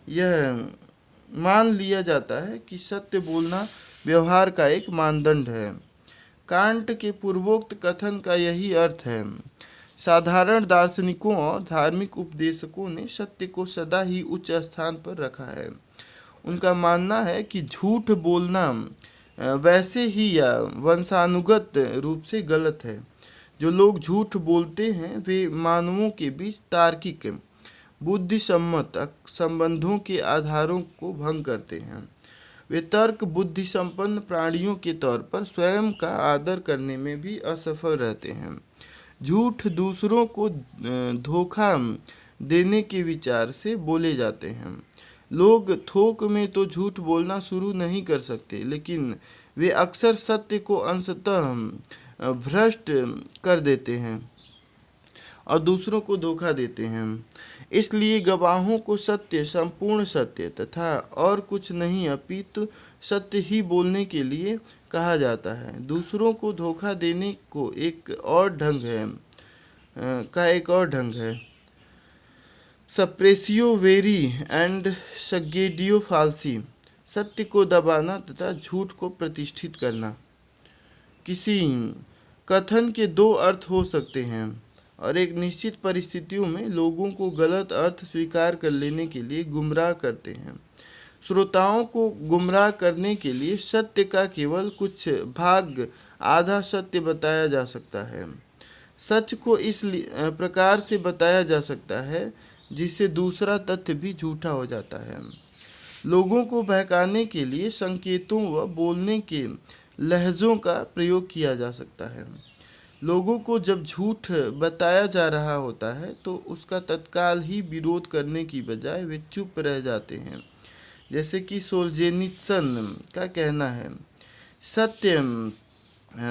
यह मान लिया जाता है कि सत्य बोलना व्यवहार का एक मानदंड है। कांट के पूर्वोक्त कथन का यही अर्थ है। साधारण दार्शनिकों और धार्मिक उपदेशकों ने सत्य को सदा ही उच्च स्थान पर रखा है। उनका मानना है कि झूठ बोलना वैसे ही या वंशानुगत रूप से गलत है। जो लोग झूठ बोलते हैं वे मानवों के बीच तार्किक बुद्धिसम्मत संबंधों के आधारों को भंग करते हैं। वे तर्क बुद्धि संपन्न प्राणियों के तौर पर स्वयं का आदर करने में भी असफल रहते हैं। झूठ दूसरों को धोखा देने के विचार से बोले जाते हैं। लोग थोक में तो झूठ बोलना शुरू नहीं कर सकते, लेकिन वे अक्सर सत्य को अंशतः भ्रष्ट कर देते हैं और दूसरों को धोखा देते हैं। इसलिए गवाहों को सत्य, संपूर्ण सत्य तथा और कुछ नहीं अपितु सत्य ही बोलने के लिए कहा जाता है। दूसरों को धोखा देने को एक और ढंग है सप्रेसियो वेरी एंड सगेडियो फाल्सी, सत्य को दबाना तथा झूठ को प्रतिष्ठित करना। किसी कथन के दो अर्थ हो सकते हैं और एक निश्चित परिस्थितियों में लोगों को गलत अर्थ स्वीकार कर लेने के लिए गुमराह करते हैं। श्रोताओं को गुमराह करने के लिए सत्य का केवल कुछ भाग, आधा सत्य बताया जा सकता है। सच को इस प्रकार से बताया जा सकता है जिससे दूसरा तथ्य भी झूठा हो जाता है। लोगों को बहकाने के लिए संकेतों व बोलने के लहजों का प्रयोग किया जा सकता है। लोगों को जब झूठ बताया जा रहा होता है तो उसका तत्काल ही विरोध करने की बजाय वे चुप रह जाते हैं। जैसे कि सोल्जेनित्सन का कहना है, सत्य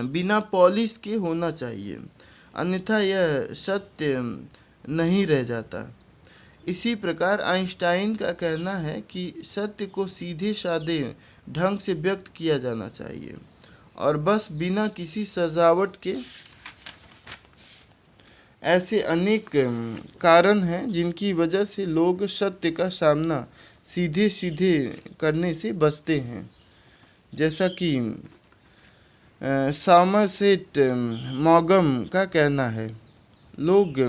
बिना पॉलिश के होना चाहिए, अन्यथा यह सत्य नहीं रह जाता। इसी प्रकार आइंस्टाइन का कहना है कि सत्य को सीधे साधे ढंग से व्यक्त किया जाना चाहिए और बस बिना किसी सजावट के। ऐसे अनेक कारण हैं जिनकी वजह से लोग सत्य का सामना सीधे सीधे करने से बचते हैं। जैसा कि सॉमरसेट मॉगम का कहना है, लोग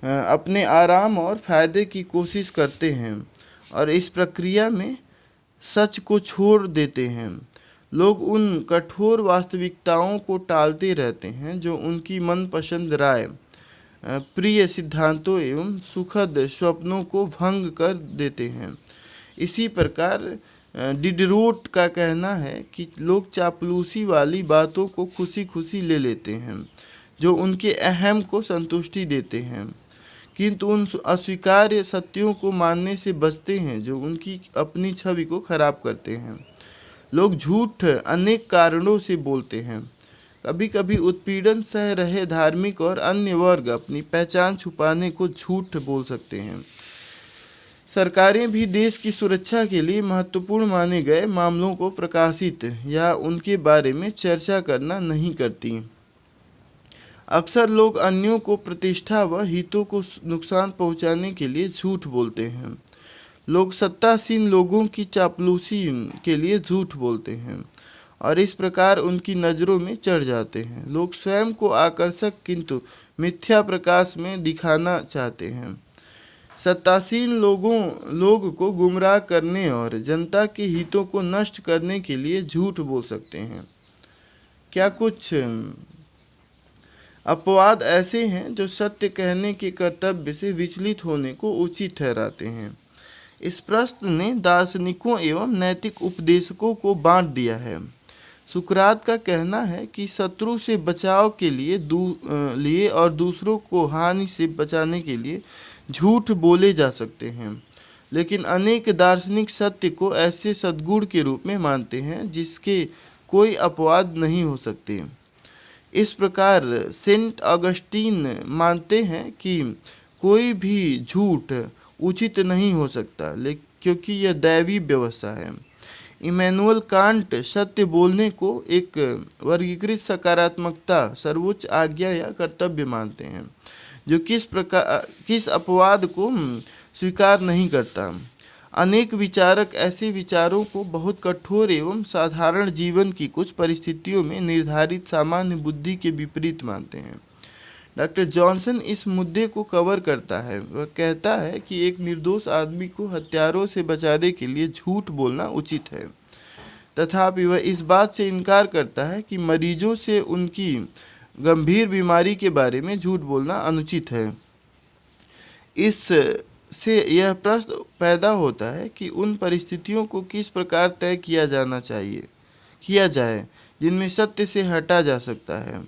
अपने आराम और फायदे की कोशिश करते हैं और इस प्रक्रिया में सच को छोड़ देते हैं। लोग उन कठोर वास्तविकताओं को टालते रहते हैं जो उनकी मनपसंद राय, प्रिय सिद्धांतों एवं सुखद स्वप्नों को भंग कर देते हैं। इसी प्रकार डिडरोट का कहना है कि लोग चापलूसी वाली बातों को खुशी खुशी ले लेते हैं जो उनके अहम को संतुष्टि देते हैं, किंतु उन अस्वीकार्य सत्यों को मानने से बचते हैं जो उनकी अपनी छवि को खराब करते हैं। लोग झूठ अनेक कारणों से बोलते हैं। कभी कभी उत्पीड़न सह रहे धार्मिक और अन्य वर्ग अपनी पहचान छुपाने को झूठ बोल सकते हैं। सरकारें भी देश की सुरक्षा के लिए महत्वपूर्ण माने गए मामलों को प्रकाशित या उनके बारे में चर्चा करना नहीं करती। अक्सर लोग अन्यों को प्रतिष्ठा व हितों को नुकसान पहुंचाने के लिए झूठ बोलते हैं। लोग सत्तासीन लोगों की चापलूसी के लिए झूठ बोलते हैं और इस प्रकार उनकी नज़रों में चढ़ जाते हैं। लोग स्वयं को आकर्षक किंतु मिथ्या प्रकाश में दिखाना चाहते हैं। सत्तासीन लोग को गुमराह करने और जनता के हितों को नष्ट करने के लिए झूठ बोल सकते हैं। क्या कुछ अपवाद ऐसे हैं जो सत्य कहने के कर्तव्य से विचलित होने को उचित ठहराते हैं? इस प्रश्न ने दार्शनिकों एवं नैतिक उपदेशकों को बांट दिया है। सुकरात का कहना है कि शत्रु से बचाव के लिए और दूसरों को हानि से बचाने के लिए झूठ बोले जा सकते हैं, लेकिन अनेक दार्शनिक सत्य को ऐसे सद्गुण के रूप में मानते हैं जिसके कोई अपवाद नहीं हो सकते। इस प्रकार सेंट ऑगस्टीन मानते हैं कि कोई भी झूठ उचित नहीं हो सकता, क्योंकि यह दैवी व्यवस्था है। इमैनुअल कांट सत्य बोलने को एक वर्गीकृत सकारात्मकता, सर्वोच्च आज्ञा या कर्तव्य मानते हैं, जो किस अपवाद को स्वीकार नहीं करता। अनेक विचारक ऐसे विचारों को बहुत कठोर एवं साधारण जीवन की कुछ परिस्थितियों में निर्धारित सामान्य बुद्धि के विपरीत मानते हैं। डॉक्टर जॉनसन इस मुद्दे को कवर करता है। वह कहता है कि एक निर्दोष आदमी को हत्यारों से बचाने के लिए झूठ बोलना उचित है, तथापि वह इस बात से इनकार करता है कि मरीजों से उनकी गंभीर बीमारी के बारे में झूठ बोलना अनुचित है। इससे यह प्रश्न पैदा होता है कि उन परिस्थितियों को किस प्रकार तय किया जाए जिनमें सत्य से हटा जा सकता है।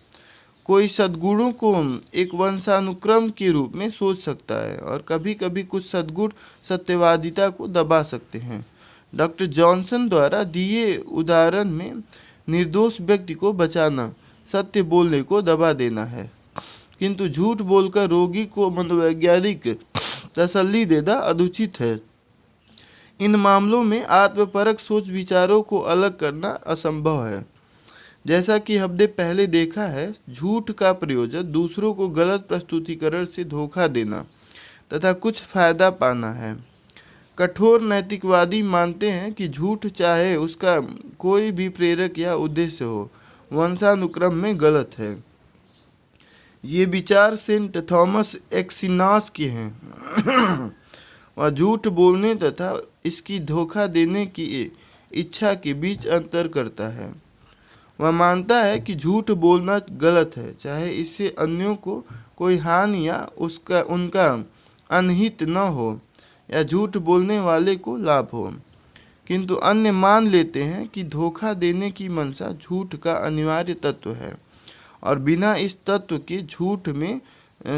कोई सद्गुणों को एक वंशानुक्रम के रूप में सोच सकता है और कभी कभी कुछ सद्गुण सत्यवादिता को दबा सकते हैं। डॉक्टर जॉनसन द्वारा दिए उदाहरण में निर्दोष व्यक्ति को बचाना सत्य बोलने को दबा देना है, किंतु झूठ बोलकर रोगी को मनोवैज्ञानिक तसल्ली देना अनुचित है। इन मामलों में आत्मपरक सोच विचारों को अलग करना असंभव है। जैसा कि हमने पहले देखा है, झूठ का प्रयोजन दूसरों को गलत प्रस्तुतिकरण से धोखा देना तथा कुछ फायदा पाना है। कठोर नैतिकवादी मानते हैं कि झूठ, चाहे उसका कोई भी प्रेरक या उद्देश्य हो, वंशानुक्रम में गलत है। ये विचार सेंट थॉमस एक्विनास के हैं। वह झूठ बोलने तथा इसकी धोखा देने की इच्छा के बीच अंतर करता है। वह मानता है कि झूठ बोलना गलत है, चाहे इससे अन्यों को कोई हानि या उनका अनहित न हो या झूठ बोलने वाले को लाभ हो, किंतु अन्य मान लेते हैं कि धोखा देने की मंशा झूठ का अनिवार्य तत्व है और बिना इस तत्व के झूठ में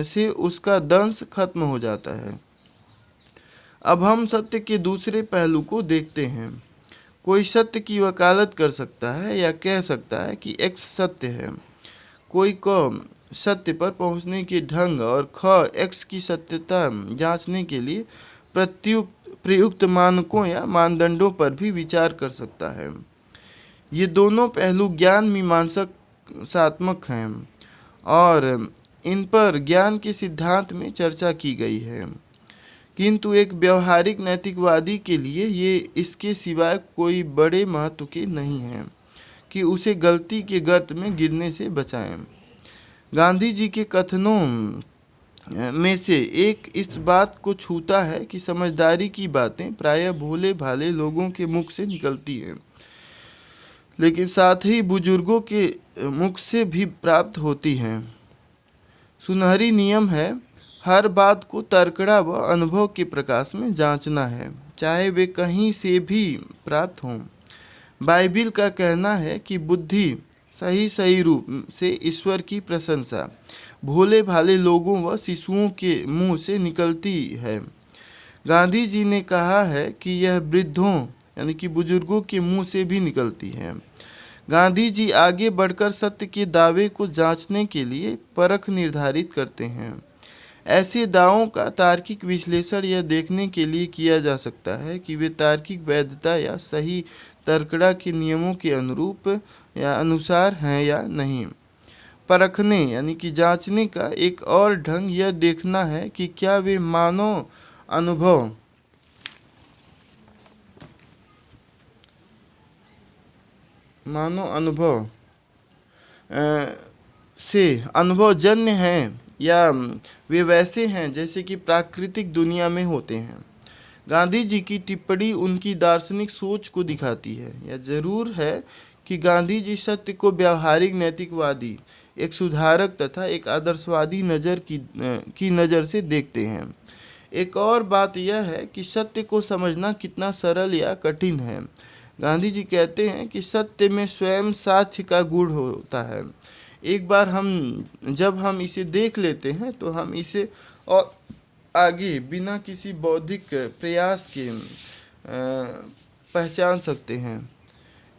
से उसका दंश खत्म हो जाता है। अब हम सत्य के दूसरे पहलू को देखते हैं। कोई सत्य की वकालत कर सकता है या कह सकता है कि एक्स सत्य है। कोई क सत्य पर पहुंचने के ढंग और ख एक्स की सत्यता जांचने के लिए प्रयुक्त मानकों या मानदंडों पर भी विचार कर सकता है। ये दोनों पहलू ज्ञान मीमांसात्मक हैं और इन पर ज्ञान के सिद्धांत में चर्चा की गई है, किंतु एक व्यवहारिक नैतिकवादी के लिए ये इसके सिवाय कोई बड़े महत्व के नहीं है कि उसे गलती के गर्त में गिरने से बचाएं। गांधी जी के कथनों में से एक इस बात को छूता है कि समझदारी की बातें प्रायः भोले भाले लोगों के मुख से निकलती हैं, लेकिन साथ ही बुजुर्गों के मुख से भी प्राप्त होती हैं। सुनहरी नियम है, हर बात को तर्कड़ा व अनुभव के प्रकाश में जांचना है, चाहे वे कहीं से भी प्राप्त हों। बाइबिल का कहना है कि बुद्धि सही रूप से ईश्वर की प्रशंसा भोले भाले लोगों व शिशुओं के मुंह से निकलती है। गांधी जी ने कहा है कि यह वृद्धों यानी कि बुजुर्गों के मुंह से भी निकलती है। गांधी जी आगे बढ़कर सत्य के दावे को जांचने के लिए परख निर्धारित करते हैं। ऐसे दावों का तार्किक विश्लेषण यह देखने के लिए किया जा सकता है कि वे तार्किक वैधता या सही तर्कड़ा के नियमों के अनुरूप या अनुसार हैं या नहीं। परखने यानी कि जांचने का एक और ढंग यह देखना है कि क्या वे मानव अनुभव से अनुभवजन्य हैं या वे वैसे हैं जैसे कि प्राकृतिक दुनिया में होते हैं। गांधी जी की टिप्पणी उनकी दार्शनिक सोच को दिखाती है। यह जरूर है कि गांधी जी सत्य को व्यावहारिक नैतिकवादी, एक सुधारक तथा एक आदर्शवादी की नज़र से देखते हैं। एक और बात यह है कि सत्य को समझना कितना सरल या कठिन है। गांधी जी कहते हैं कि सत्य में स्वयं साक्ष्य का गुण होता है। एक बार जब हम इसे देख लेते हैं तो हम इसे और आगे बिना किसी बौद्धिक प्रयास के पहचान सकते हैं।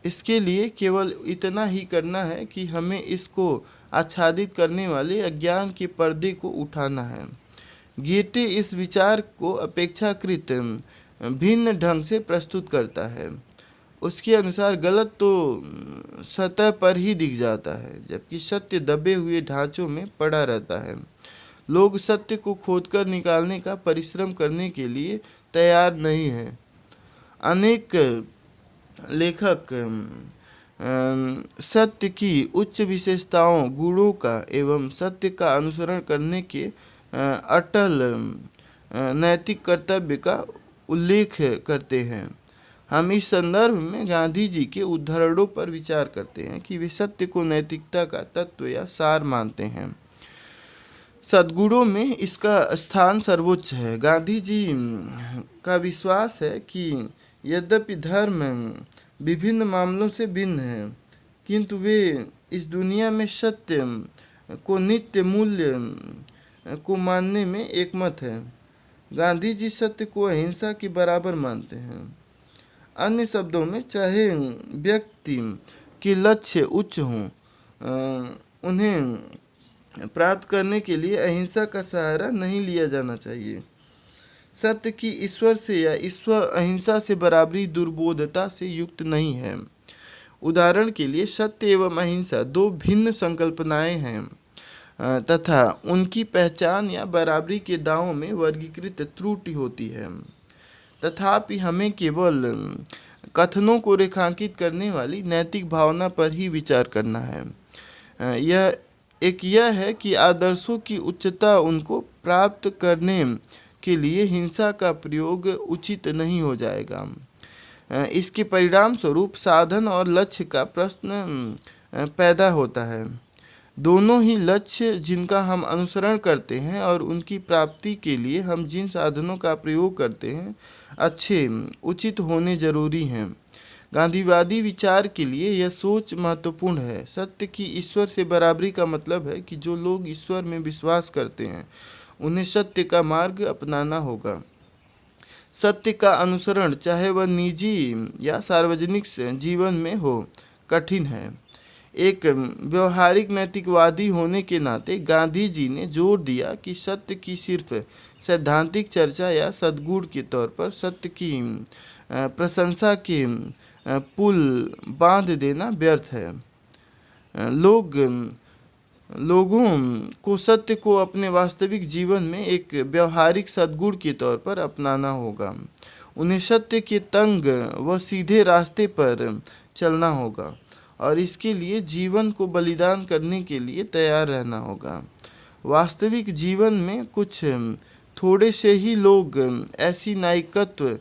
इसके लिए केवल इतना ही करना है कि हमें इसको आच्छादित करने वाले अज्ञान के पर्दे को उठाना है। गेटे इस विचार को अपेक्षाकृत भिन्न ढंग से प्रस्तुत करता है। उसके अनुसार गलत तो सतह पर ही दिख जाता है, जबकि सत्य दबे हुए ढांचों में पड़ा रहता है। लोग सत्य को खोदकर निकालने का परिश्रम करने के लिए तैयार नहीं हैं। अनेक लेखक सत्य की उच्च विशेषताओं, गुणों का एवं सत्य का अनुसरण करने के अटल नैतिक कर्तव्य का उल्लेख करते हैं। हम इस संदर्भ में गांधी जी के उद्धरणों पर विचार करते हैं कि वे सत्य को नैतिकता का तत्व या सार मानते हैं। सद्गुणों में इसका स्थान सर्वोच्च है। गांधी जी का विश्वास है कि यद्यपि धर्म विभिन्न मामलों से भिन्न है, किंतु वे इस दुनिया में सत्य को नित्य मूल्य को मानने में एकमत है। गांधी जी सत्य को अहिंसा के बराबर मानते हैं। अन्य शब्दों में, चाहे व्यक्ति के लक्ष्य उच्च हों, उन्हें प्राप्त करने के लिए अहिंसा का सहारा नहीं लिया जाना चाहिए। सत्य की ईश्वर से या ईश्वर अहिंसा से बराबरी दुर्बोधता से युक्त नहीं है। उदाहरण के लिए, सत्य एवं अहिंसा दो भिन्न संकल्पनाएं हैं तथा उनकी पहचान या बराबरी के दावों में वर्गीकृत त्रुटि होती है। तथापि हमें केवल कथनों को रेखांकित करने वाली नैतिक भावना पर ही विचार करना है। यह है कि आदर्शों की उच्चता उनको प्राप्त करने के लिए हिंसा का प्रयोग उचित नहीं हो जाएगा। इसके परिणाम स्वरूप साधन और लक्ष्य का प्रश्न पैदा होता है। दोनों ही लक्ष्य जिनका हम अनुसरण करते हैं और उनकी प्राप्ति के लिए हम जिन साधनों का प्रयोग करते हैं, अच्छे उचित होने जरूरी हैं। गांधीवादी विचार के लिए यह सोच महत्वपूर्ण है। सत्य की ईश्वर से बराबरी का मतलब है कि जो लोग ईश्वर में विश्वास करते हैं उन्हें सत्य का मार्ग अपनाना होगा। सत्य का अनुसरण, चाहे वह निजी या सार्वजनिक जीवन में हो, कठिन है। एक व्यवहारिक नैतिकवादी होने के नाते गांधी जी ने जोर दिया कि सत्य की सिर्फ सैद्धांतिक चर्चा या सद्गुण के तौर पर सत्य की प्रशंसा के पुल बांध देना व्यर्थ है। लोगों को सत्य को अपने वास्तविक जीवन में एक व्यवहारिक सद्गुण के तौर पर अपनाना होगा। उन्हें सत्य के तंग व सीधे रास्ते पर चलना होगा और इसके लिए जीवन को बलिदान करने के लिए तैयार रहना होगा। वास्तविक जीवन में कुछ थोड़े से ही लोग ऐसी नायकत्व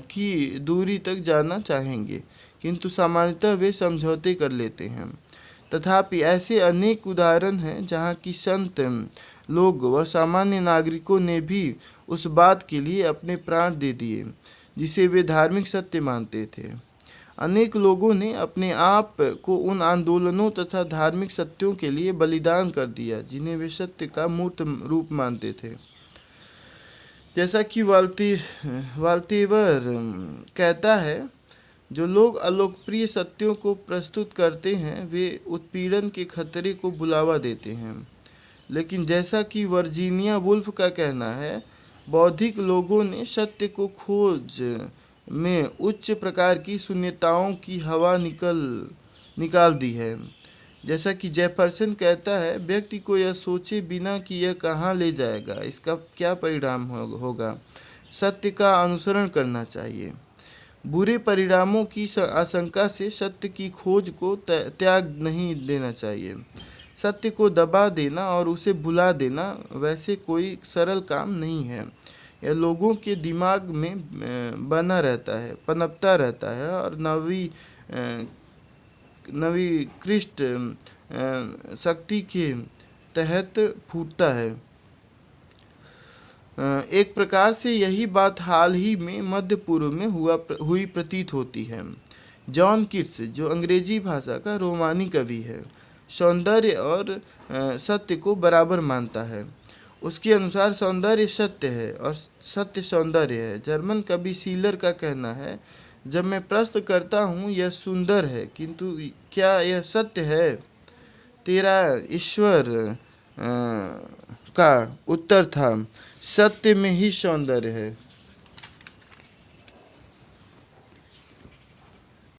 की दूरी तक जाना चाहेंगे, किंतु सामान्यतः वे समझौते कर लेते हैं। तथापि ऐसे अनेक उदाहरण हैं जहाँ की संत लोग व सामान्य नागरिकों ने भी उस बात के लिए अपने प्राण दे दिए जिसे वे धार्मिक सत्य मानते थे। अनेक लोगों ने अपने आप को उन आंदोलनों तथा धार्मिक सत्यों के लिए बलिदान कर दिया जिन्हें वे सत्य का मूर्त रूप मानते थे। जैसा कि वाल्तेवर कहता है, जो लोग अलोकप्रिय सत्यों को प्रस्तुत करते हैं वे उत्पीड़न के खतरे को बुलावा देते हैं। लेकिन जैसा कि वर्जीनिया वुल्फ का कहना है, बौद्धिक लोगों ने सत्य को खोज में उच्च प्रकार की शून्यताओं की हवा निकाल दी है। जैसा कि जेफरसन कहता है, व्यक्ति को यह सोचे बिना कि यह कहाँ ले जाएगा, इसका क्या परिणाम होगा, सत्य का अनुसरण करना चाहिए। बुरे परिणामों की आशंका से सत्य की खोज को त्याग नहीं देना चाहिए। सत्य को दबा देना और उसे भुला देना वैसे कोई सरल काम नहीं है। यह लोगों के दिमाग में बना रहता है, पनपता रहता है और नवीकृष्ट शक्ति के तहत फूटता है। एक प्रकार से यही बात हाल ही में मध्य पूर्व में हुई प्रतीत होती है। जॉन कीट्स, जो अंग्रेजी भाषा का रोमानी कवि है, सौंदर्य और सत्य को बराबर मानता है। उसके अनुसार सौंदर्य सत्य है और सत्य सौंदर्य है। जर्मन कवि सीलर का कहना है, जब मैं प्रश्न करता हूँ यह सुंदर है, किंतु क्या यह सत्य है? तेरा ईश्वर का उत्तर था, सत्य में ही सौंदर्य है।